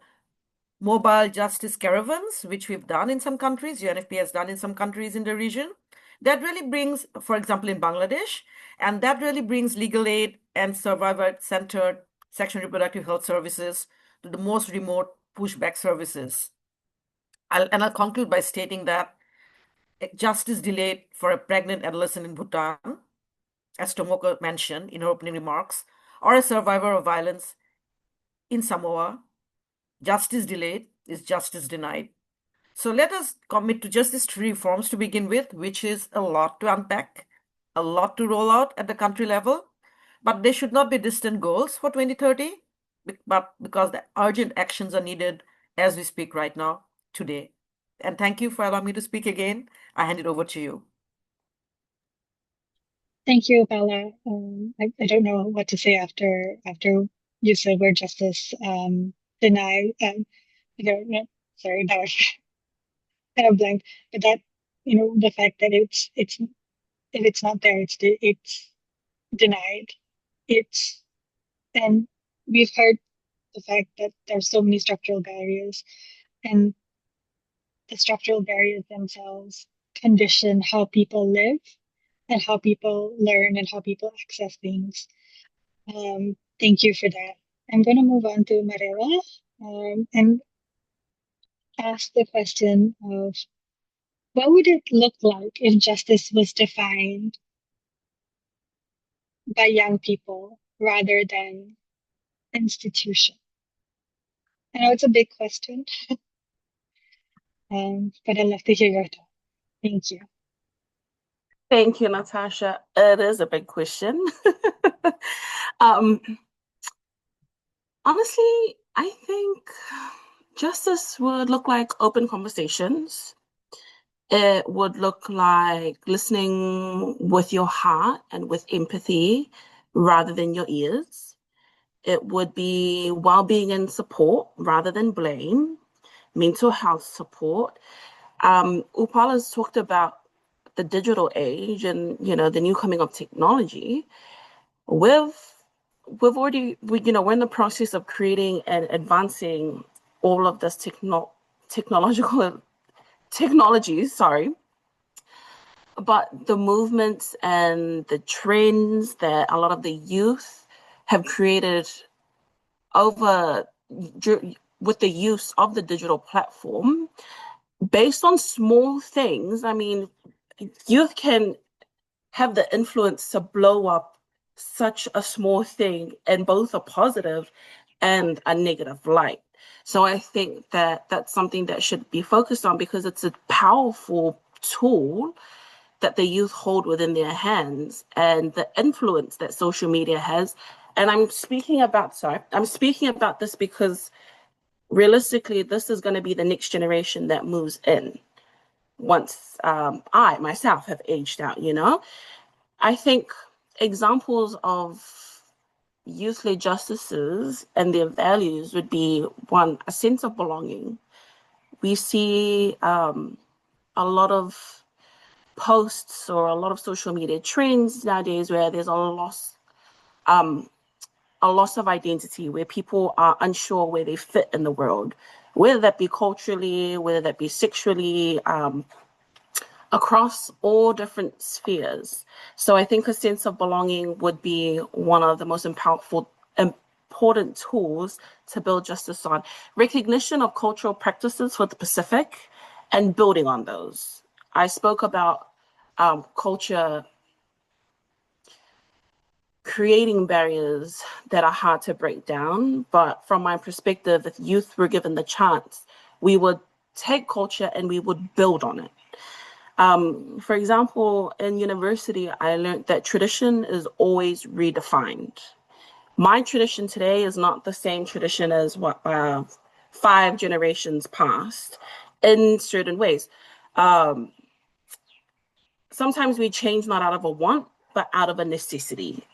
mobile justice caravans, which we've done in some countries, UNFP has done in some countries in the region. That really brings, for example, in Bangladesh, and that really brings legal aid and survivor-centered sexual and reproductive health services to the most remote pushback services. I'll conclude by stating that justice delayed for a pregnant adolescent in Bhutan, as Tomoko mentioned in her opening remarks, or a survivor of violence in Samoa, justice delayed is justice denied. So let us commit to just these three reforms to begin with, which is a lot to unpack, a lot to roll out at the country level, but they should not be distant goals for 2030, but because the urgent actions are needed as we speak right now, today. And thank you for allowing me to speak again. I hand it over to you. Thank you, Bella. I don't know what to say after you said word justice denied. I don't know. Sorry, now I kind of blank. But that, the fact that it's if it's not there, it's denied. It's and we've heard the fact that there's so many structural barriers, and the structural barriers themselves condition how people live and how people learn and how people access things. Thank you for that. I'm going to move on to Marela. And ask the question of what would it look like if justice was defined by young people rather than institution? I know it's a big question, but I'd love to hear your thoughts. Thank you. Thank you, Natasha. It is a big question. um, Honestly, I think justice would look like open conversations. It would look like listening with your heart and with empathy rather than your ears. It would be well-being and support rather than blame, mental health support. Upala's talked about the digital age and the new coming of technology. We've we're in the process of creating and advancing all of this technological technologies, sorry. But the movements and the trends that a lot of the youth have created over with the use of the digital platform, based on small things. I mean, youth can have the influence to blow up such a small thing in both a positive and a negative light. So I think that that's something that should be focused on, because it's a powerful tool that the youth hold within their hands, and the influence that social media has. And I'm speaking about this because realistically, this is going to be the next generation that moves in once I myself have aged out. I think examples of youth-led justices and their values would be, one, a sense of belonging. We see a lot of posts or a lot of social media trends nowadays where there's a loss of identity, where people are unsure where they fit in the world, whether that be culturally, whether that be sexually, across all different spheres. So I think a sense of belonging would be one of the most important tools to build justice on. Recognition of cultural practices for the Pacific and building on those. I spoke about culture creating barriers that are hard to break down. But from my perspective, if youth were given the chance, we would take culture and we would build on it. For example, in university, I learned that tradition is always redefined. My tradition today is not the same tradition as what 5 generations past in certain ways. Sometimes we change not out of a want, but out of a necessity.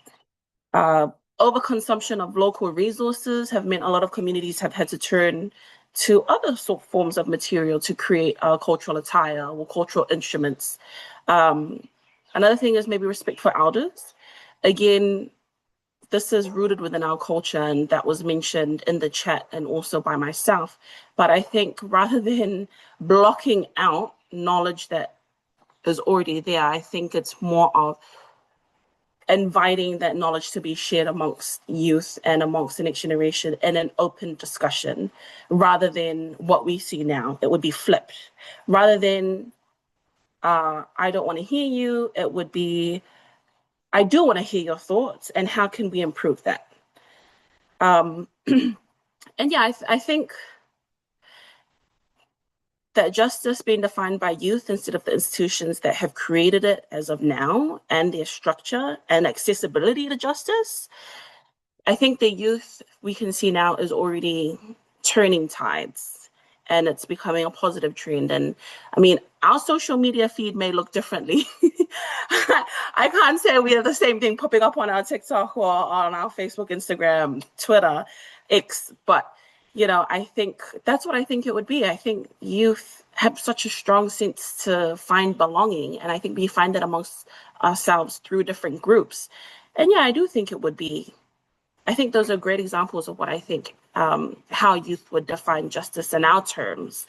Uh, Overconsumption of local resources have meant a lot of communities have had to turn to other forms of material to create cultural attire or cultural instruments. Another thing is maybe respect for elders. Again, this is rooted within our culture, and that was mentioned in the chat and also by myself. But I think rather than blocking out knowledge that is already there, I think it's more of inviting that knowledge to be shared amongst youth and amongst the next generation in an open discussion, rather than what we see now. It would be flipped. Rather than, I don't want to hear you, it would be, I do want to hear your thoughts, and how can we improve that? And yeah, I think that justice being defined by youth instead of the institutions that have created it as of now, and their structure and accessibility to justice, I think the youth we can see now is already turning tides, and it's becoming a positive trend. And I mean, our social media feed may look differently. I can't say we have the same thing popping up on our TikTok or on our Facebook, Instagram, Twitter, X, but I think that's what I think it would be. I think youth have such a strong sense to find belonging, and I think we find that amongst ourselves through different groups. And yeah, I do think it would be. I think those are great examples of what I think, how youth would define justice in our terms,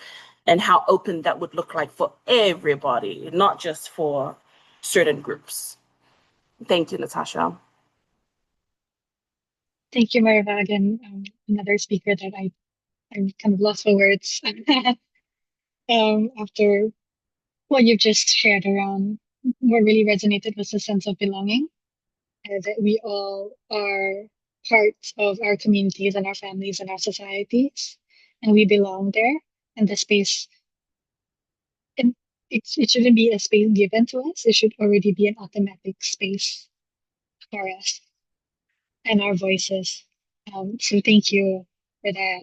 and how open that would look like for everybody, not just for certain groups. Thank you, Natasha. Thank you, Marivag, and another speaker that I'm kind of lost for words. after what you've just shared around, what really resonated was the sense of belonging, that we all are parts of our communities and our families and our societies, and we belong there. And the space, and it shouldn't be a space given to us. It should already be an automatic space for us and our voices. So thank you for that.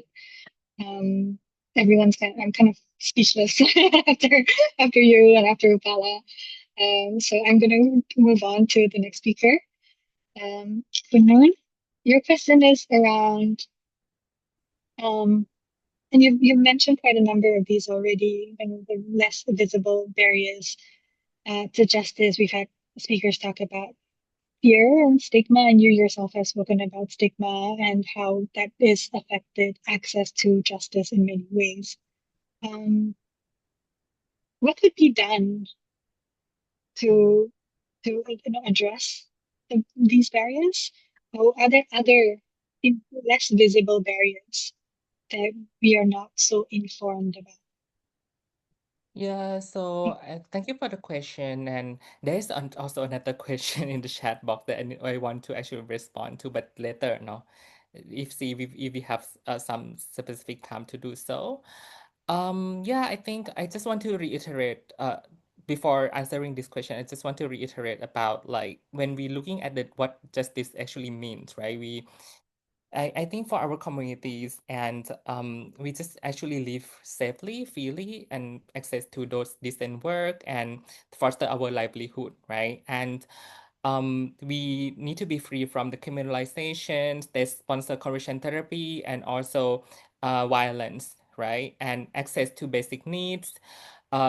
Um, I'm kind of speechless after you and after Upala. So I'm gonna move on to the next speaker. Kunon, your question is around, um, and you've mentioned quite a number of these already, and the less visible barriers to justice. We've had speakers talk about fear and stigma, and you yourself have spoken about stigma and how that is affected access to justice in many ways. Um, what could be done to address these barriers? Or are there other less visible barriers that we are not so informed about? Yeah, so thank you for the question. And there's also another question in the chat box that I want to actually respond to, but later, no, if we have some specific time to do so. Yeah, I think I just want to reiterate, before answering this question, I just want to reiterate about like when we looking at what justice actually means, right? I think for our communities and we just actually live safely, freely, and access to those decent work and foster our livelihood, right? And we need to be free from the criminalizations, they sponsor conversion therapy, and also violence, right? And access to basic needs,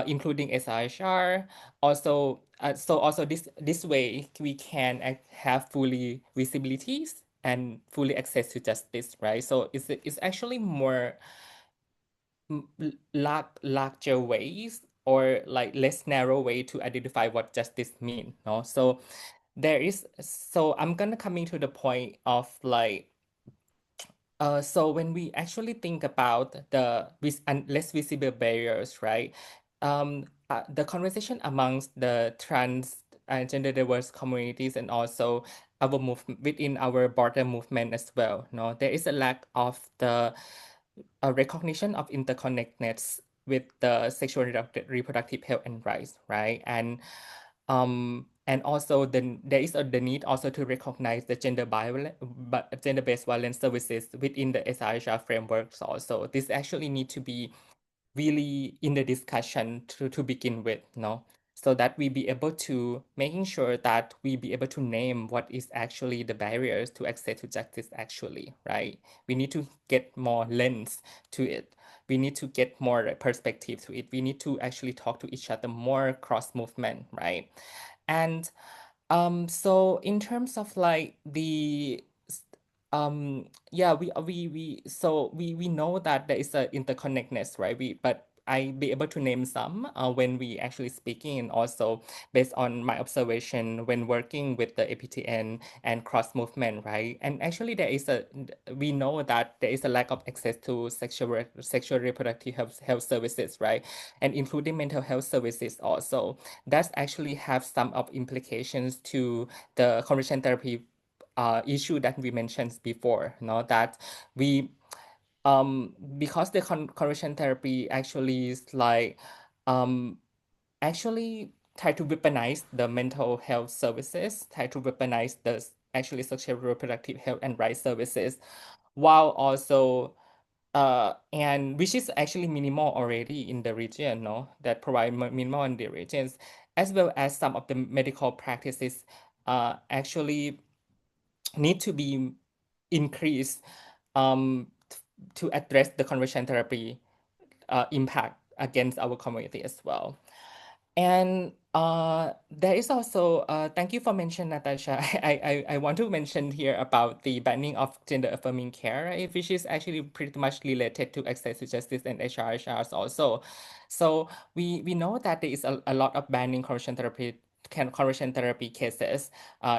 including SIHR. Also, this way we can have fully visibilities and fully access to justice, right? So it's actually more larger ways or like less narrow way to identify what justice mean, no? So I'm gonna coming to the point of like so when we actually think about the and less visible barriers, right? The conversation amongst the trans and gender diverse communities and also our movement within our border movement as well. No, there is a lack of the recognition of interconnectedness with the sexual reproductive health and rights, right? And also there is the need also to recognize the gender-based violence services within the SIHR frameworks also. This actually need to be really in the discussion to begin with, no? So that we be able to making sure that we be able to name what is actually the barriers to access to justice actually, right? We need to get more lens to it. We need to get more perspective to it. We need to actually talk to each other more cross movement, right? And so in terms of like yeah, we know that there is a interconnectedness, right? But I be able to name some when we actually speaking, and also based on my observation when working with the APTN and cross movement, right? And actually we know that there is a lack of access to sexual reproductive health services, right? And including mental health services also. That actually have some of implications to the conversion therapy issue that we mentioned before, that we because the conversion therapy actually is like actually try to weaponize the mental health services, try to weaponize the actually sexual reproductive health and rights services, while also and which is actually minimal already in the region, no, that provide minimal in the regions, as well as some of the medical practices actually need to be increased to address the conversion therapy impact against our community as well. And there is also, thank you for mentioning, Natasha. I want to mention here about the banning of gender affirming care, right, which is actually pretty much related to access to justice and HRHRs also. So we know that there is a lot of banning conversion therapy cases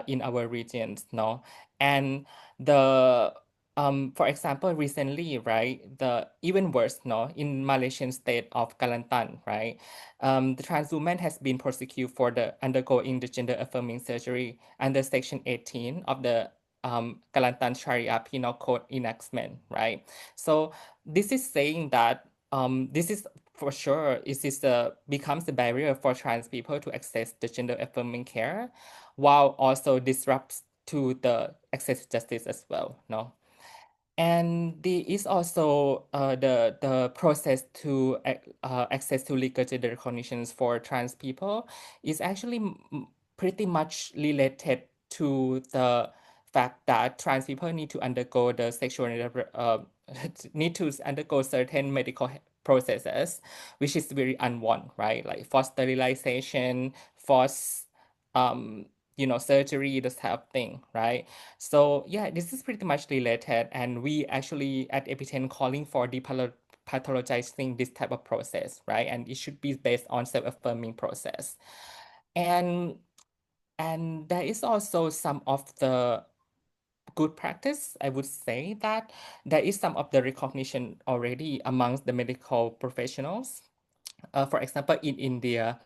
in our regions, no? And the For example, recently, right, the even worse, no, in Malaysian state of Kelantan, right, the trans woman has been prosecuted for the undergoing the gender affirming surgery under Section 18 of the Kelantan Sharia Penal Code enactment, right? So this is saying that this is for sure becomes a barrier for trans people to access the gender affirming care, while also disrupts to the access to justice as well, no? And there is also the process to access to legal gender recognitions for trans people is actually pretty much related to the fact that trans people need to undergo the need to undergo certain medical processes, which is very unwanted, right? Like forced sterilization, forced surgery, this type of thing, right? So yeah, this is pretty much related, and we actually at Epiten calling for pathologizing this type of process, right? And it should be based on self-affirming process. And there is also some of the good practice. I would say that there is some of the recognition already amongst the medical professionals. For example, in India,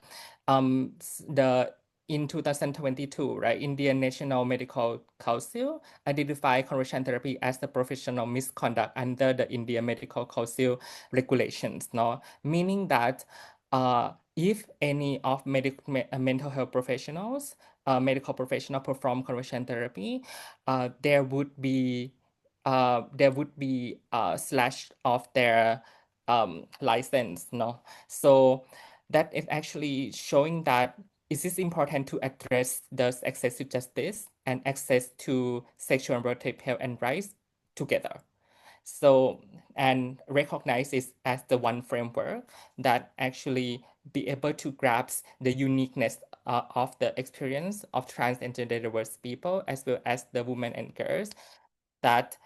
the in 2022, right, Indian National Medical Council identified conversion therapy as a professional misconduct under the Indian Medical Council regulations, no? Meaning that if any of mental health professionals, medical professional perform conversion therapy, there would be slash of their license, no? So that is actually showing that it is important to address the access to justice and access to sexual and reproductive health and rights together. So, and recognize it as the one framework that actually be able to grasp the uniqueness of the experience of trans and gender diverse people, as well as the women and girls, that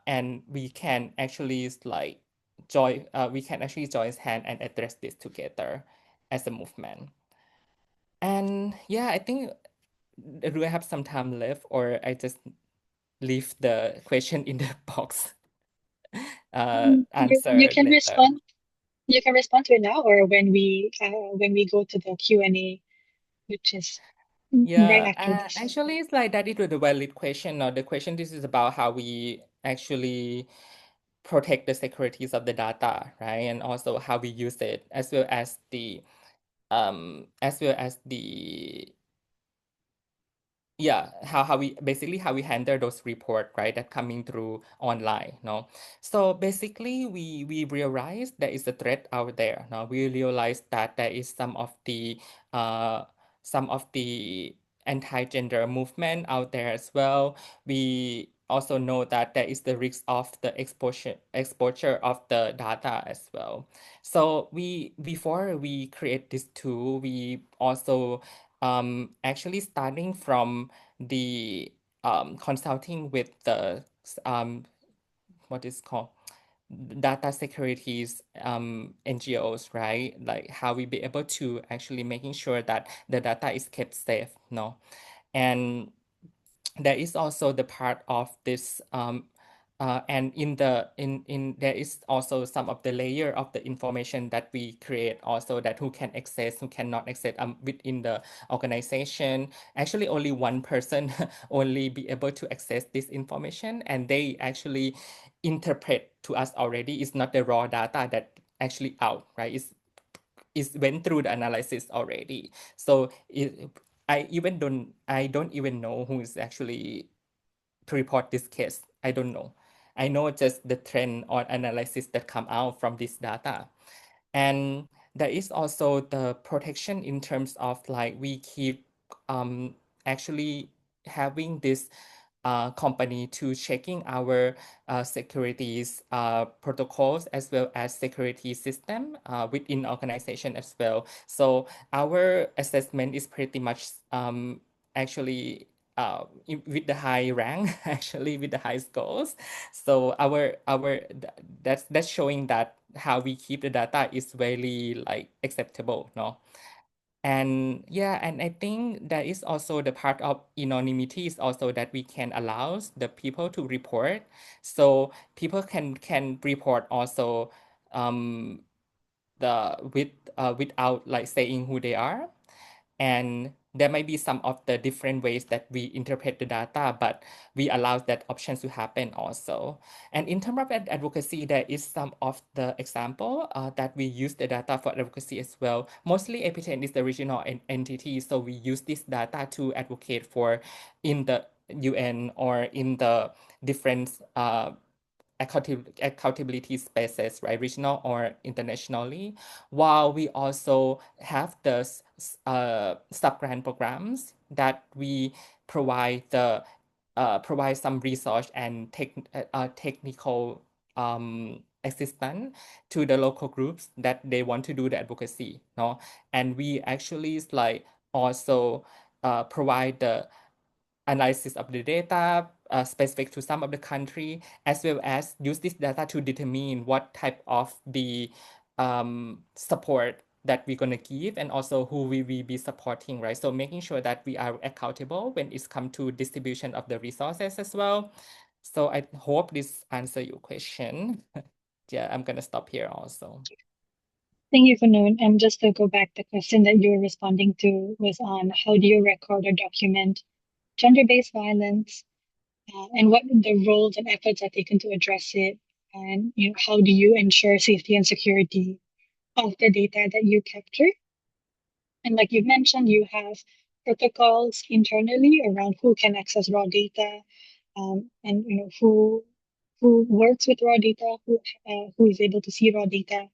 and we can actually we can actually join hand and address this together as a movement. And yeah, I think, do I have some time left, or I just leave the question in the box, You answer can later? respond. You can respond to it now, or when we go to the Q&A, which is right Yeah, after this. actually, it's like that. It was a valid question. Now, the question this is about how we actually protect the securities of the data, right? And also how we use it, as well as the yeah, how we basically how we handle those report, right, that coming through online, no? So basically we realize there is a threat out there. Now we realize that there is uh some of the anti-gender movement out there as well. We also know that there is the risk of the exposure of the data as well. So we before we create this tool, we also actually starting from the consulting with the what is called data securities NGOs, right? Like how we be able to actually making sure that the data is kept safe, no? And there is also the part of this and in there is also some of the layer of the information that we create also, that who can access, who cannot access within the organization. Actually only one person only be able to access this information, and they actually interpret to us already. It's not the raw data that actually out, right? It's went through the analysis already. So I don't even know who is actually to report this case. I don't know. I know just the trend or analysis that come out from this data. And there is also the protection in terms of like we keep actually having this company to checking our securities protocols, as well as security system within organization as well. So our assessment is pretty much actually with the high rank, actually with the high scores. So that's showing that how we keep the data is very like acceptable, no? And yeah, and I think that is also the part of anonymity is also that we can allow the people to report. So people can report also um, without like saying who they are. And there might be some of the different ways that we interpret the data, but we allow that option to happen also. And in terms of advocacy, there is some of the example that we use the data for advocacy as well. Mostly APTN is the regional entity, so we use this data to advocate for in the UN or in the different accountability spaces, right, regional or internationally, while we also have the sub-grant programs that we provide provide some research and technical assistance to the local groups that they want to do the advocacy, no? And we actually like also provide the analysis of the data specific to some of the country, as well as use this data to determine what type of the support that we're going to give and also who we will be supporting, right? So making sure that we are accountable when it's come to distribution of the resources as well. So I hope this answer your question. Yeah, I'm going to stop here also. Thank you, Fanun. And just to go back, the question that you were responding to was on how do you record or document gender-based violence, and what the roles and efforts are taken to address it, and how do you ensure safety and security of the data that you capture. And like you mentioned, you have protocols internally around who can access raw data, and who works with raw data, who is able to see raw data,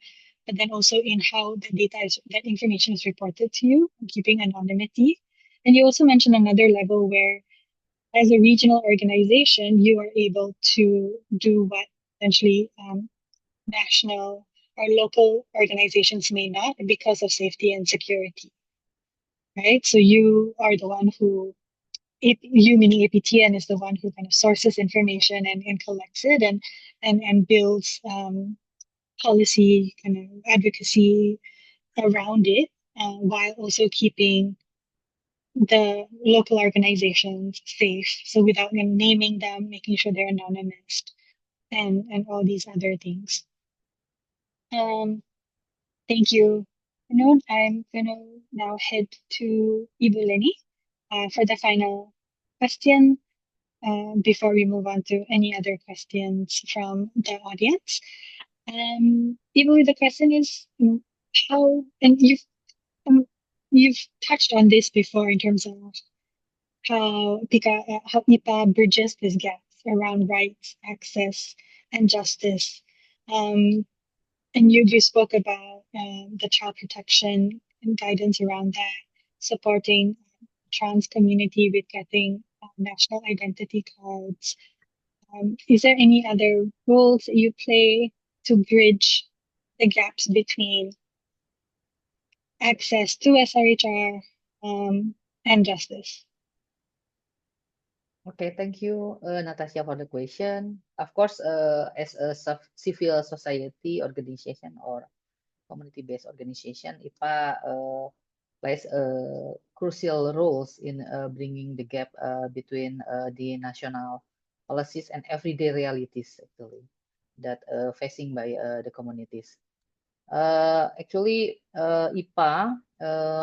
but then also in how the data is that information is reported to you, keeping anonymity. And you also mentioned another level where, as a regional organization, you are able to do what essentially national or local organizations may not because of safety and security, right? So you are the one who, you meaning APTN, is the one who kind of sources information and collects it and builds policy kind of advocacy around it, while also keeping the local organizations safe. So without naming them, making sure they're anonymous, and all these other things. Thank you. I'm gonna now head to Ibu Lenny for the final question before we move on to any other questions from the audience. Ibu, the question is how, and you've touched on this before in terms of how IPA bridges these gaps around rights, access, and justice. Um, and you spoke about the child protection and guidance around that, supporting trans community with getting national identity cards. Is there any other roles that you play to bridge the gaps between access to SRHR and justice? Okay, thank you, Natasha, for the question. Of course, as a civil society organization or community-based organization, IPA plays a crucial roles in bringing the gap between the national policies and everyday realities, actually, that facing by the communities. Actually, IPA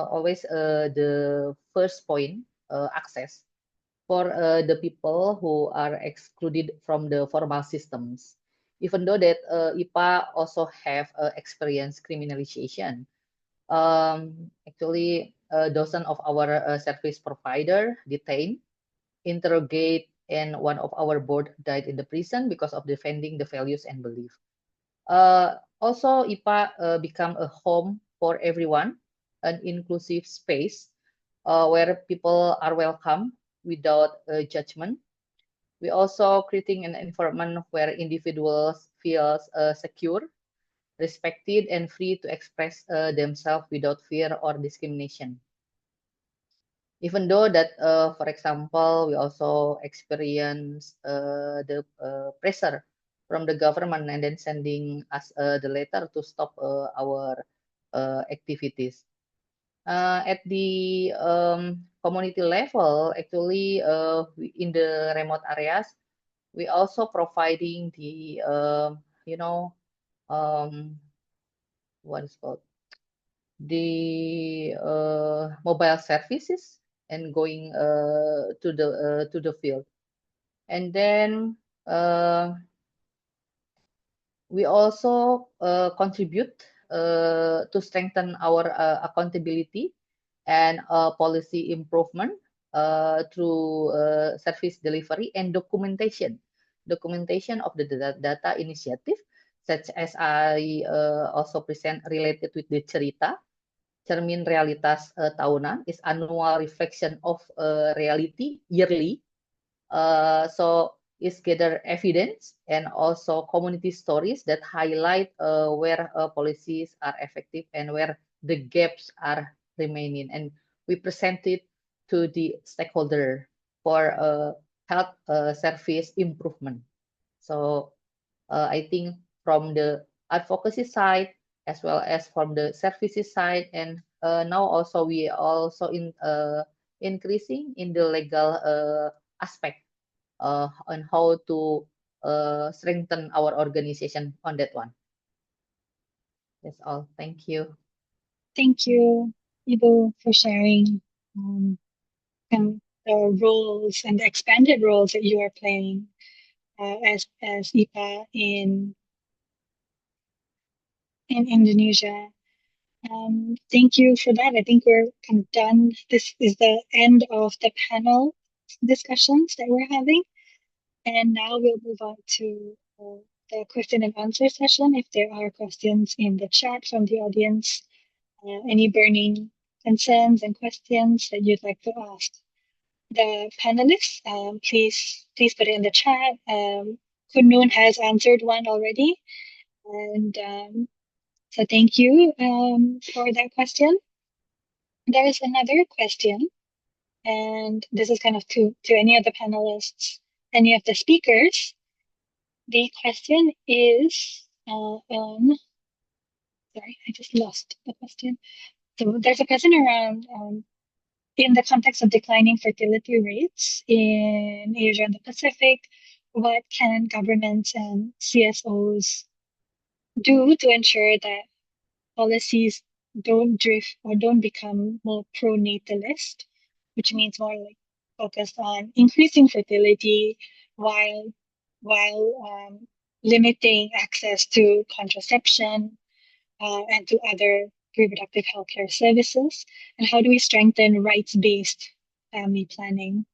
always the first point access for the people who are excluded from the formal systems. Even though that IPA also have experience criminalization, actually dozen of our service provider detained, interrogate, and one of our board died in the prison because of defending the values and belief. Also, IPA become a home for everyone, an inclusive space where people are welcome without judgment. We also creating an environment where individuals feel secure, respected, and free to express themselves without fear or discrimination. Even though that, for example, we also experience the pressure from the government and then sending us the letter to stop our activities. At the community level, actually, in the remote areas, we also providing the what is called the mobile services and going to the field, and then we also contribute to strengthen our accountability and policy improvement through service delivery and documentation of the data initiative, such as I also present related with the cerita. Cermin Realitas Tahunan is annual reflection of reality yearly. So is gather evidence and also community stories that highlight where policies are effective and where the gaps are remaining. And we present it to the stakeholder for health service improvement. So I think from the advocacy side as well as from the services side, and now also we also increasing in the legal aspect on how to strengthen our organization on that one. That's all. Thank you. Thank you, Ibu, for sharing the roles and the expanded roles that you are playing as IPA in Indonesia. Thank you for that. I think we're kind of done. This is the end of the panel discussions that we're having. And now we'll move on to the question and answer session. If there are questions in the chat from the audience, any burning concerns and questions that you'd like to ask the panelists, please put it in the chat. Kunun has answered one already. And so thank you for that question. There is another question, and this is kind of to any of the panelists, any of the speakers. The question is sorry, I just lost the question. So there's a question around in the context of declining fertility rates in Asia and the Pacific, what can governments and CSOs do to ensure that policies don't drift or don't become more pro-natalist, which means more like focused on increasing fertility while limiting access to contraception and to other reproductive healthcare services? And how do we strengthen rights-based family planning?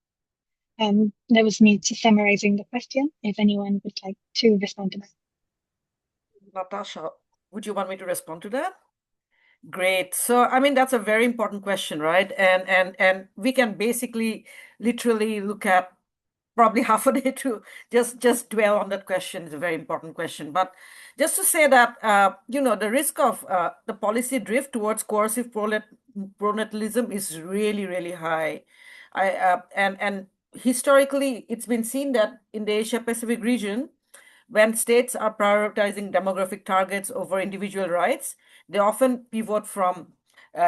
That was me summarizing the question. If anyone would like to respond to that. Natasha, would you want me to respond to that? Great. So, I mean, that's a very important question, right? And we can basically literally look at probably half a day to just dwell on that question. It's a very important question. But just to say that, the risk of the policy drift towards coercive pronatalism is really, really high. And historically, it's been seen that in the Asia Pacific region, when states are prioritizing demographic targets over individual rights, they often pivot from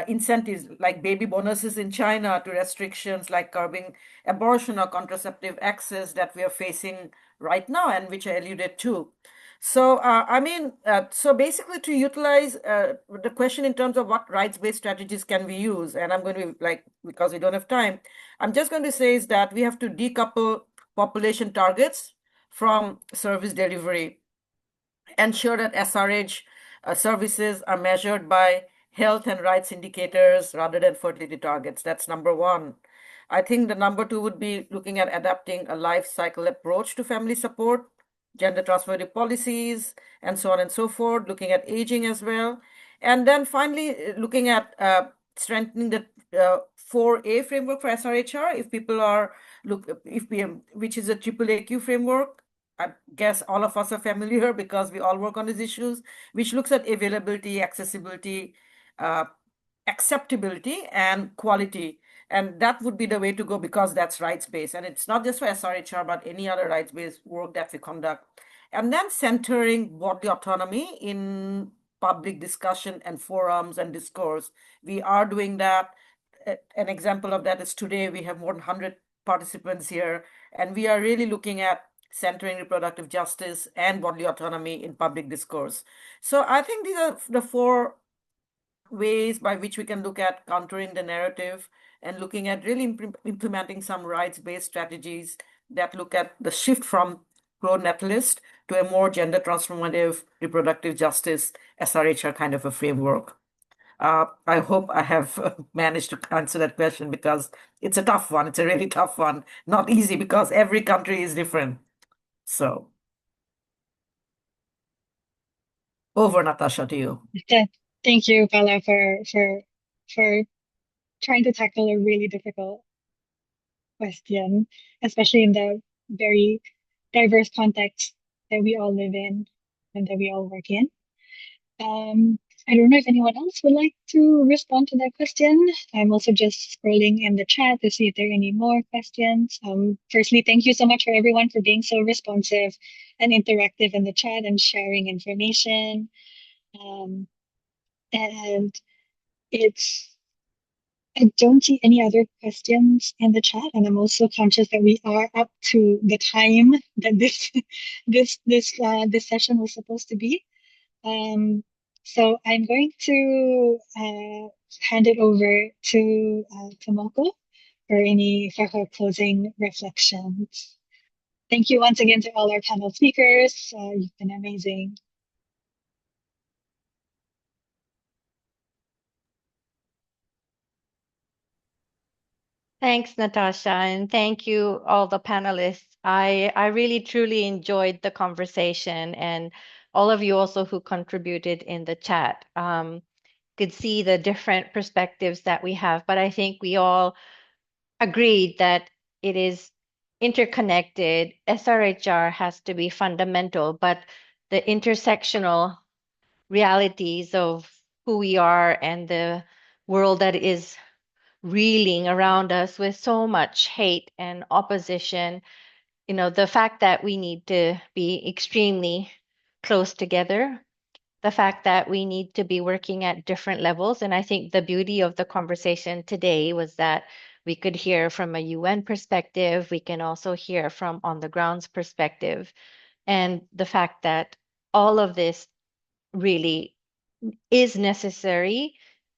incentives like baby bonuses in China to restrictions like curbing abortion or contraceptive access that we are facing right now, and which I alluded to. So, so basically to utilize the question in terms of what rights-based strategies can we use, and I'm going to because we don't have time, I'm just going to say is that we have to decouple population targets from service delivery, ensure that SRH services are measured by health and rights indicators rather than fertility targets. That's number one. I think the number two would be looking at adapting a life cycle approach to family support, gender transformative policies, and so on and so forth, looking at aging as well. And then finally, looking at strengthening the 4A framework for SRHR, if people are, which is a triple AQ framework. I guess all of us are familiar because we all work on these issues, which looks at availability, accessibility, acceptability, and quality. And that would be the way to go because that's rights-based. And it's not just for SRHR, but any other rights-based work that we conduct. And then centering bodily autonomy in public discussion and forums and discourse. We are doing that. An example of that is today we have more than 100 participants here, and we are really looking at centering reproductive justice and bodily autonomy in public discourse. So I think these are the four ways by which we can look at countering the narrative and looking at really implementing some rights-based strategies that look at the shift from pro-natalist to a more gender transformative reproductive justice SRHR kind of a framework. I hope I have managed to answer that question because it's a tough one. It's a really tough one. Not easy because every country is different. So over, Natasha, to you. Thank you, Paula, for trying to tackle a really difficult question, especially in the very diverse context that we all live in and that we all work in. I don't know if anyone else would like to respond to that question. I'm also just scrolling in the chat to see if there are any more questions. Firstly, thank you so much for everyone for being so responsive and interactive in the chat and sharing information. And it's I don't see any other questions in the chat, and I'm also conscious that we are up to the time that this session was supposed to be. So I'm going to hand it over to Tomoko for her closing reflections. Thank you once again to all our panel speakers. You've been amazing. Thanks, Natasha, and thank you all the panelists. I really truly enjoyed the conversation, and all of you also who contributed in the chat. Could see the different perspectives that we have, but I think we all agreed that it is interconnected. SRHR has to be fundamental, but the intersectional realities of who we are and the world that is reeling around us with so much hate and opposition, the fact that we need to be extremely close together, the fact that we need to be working at different levels. And I think the beauty of the conversation today was that we could hear from a UN perspective, we can also hear from on the grounds perspective, and the fact that all of this really is necessary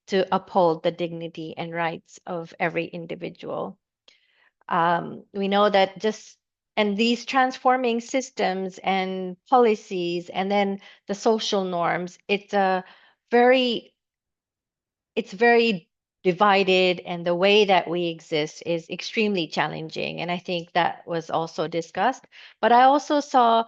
to uphold the dignity and rights of every individual. We know that and these transforming systems and policies and then the social norms, it's very divided, and the way that we exist is extremely challenging. And I think that was also discussed. But I also saw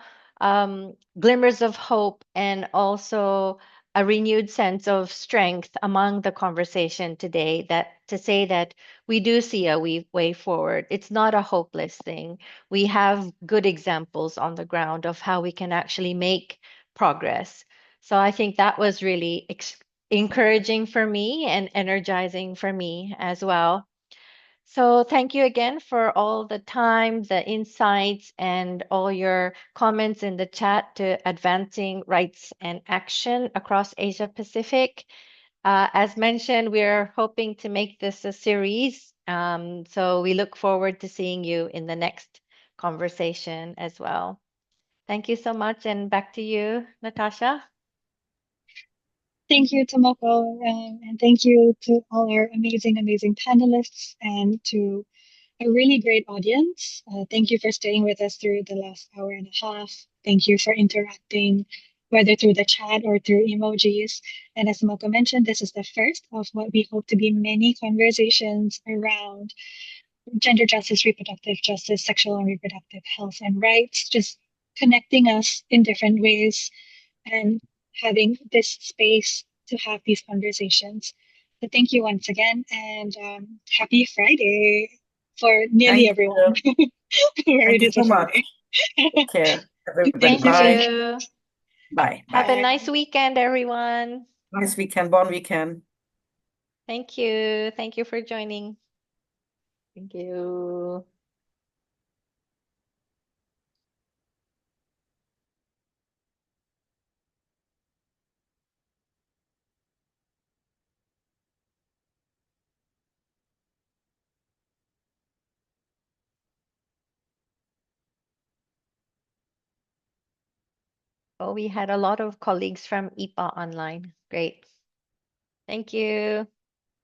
glimmers of hope and also a renewed sense of strength among the conversation today, that to say that we do see a way forward. It's not a hopeless thing. We have good examples on the ground of how we can actually make progress. So I think that was really encouraging for me and energizing for me as well. So thank you again for all the time, the insights, and all your comments in the chat to advancing rights and action across Asia Pacific. As mentioned, we're hoping to make this a series. So we look forward to seeing you in the next conversation as well. Thank you so much, and back to you, Natasha. Thank you, Tomoko, and thank you to all our amazing, amazing panelists and to a really great audience. Thank you for staying with us through the last hour and a half. Thank you for interacting, whether through the chat or through emojis. And as Tomoko mentioned, this is the first of what we hope to be many conversations around gender justice, reproductive justice, sexual and reproductive health and rights, just connecting us in different ways and having this space to have these conversations. So thank you once again, and happy Friday for nearly Thank everyone. you. Where Thank it you is a so much. Friday. Take care, everybody. Thank Thank you so Bye. much. you. Bye. Have a Bye. nice weekend, everyone. Nice weekend. Bon weekend. Thank you. Thank you for joining. Thank you. Oh, we had a lot of colleagues from IPA online. Great. Thank you.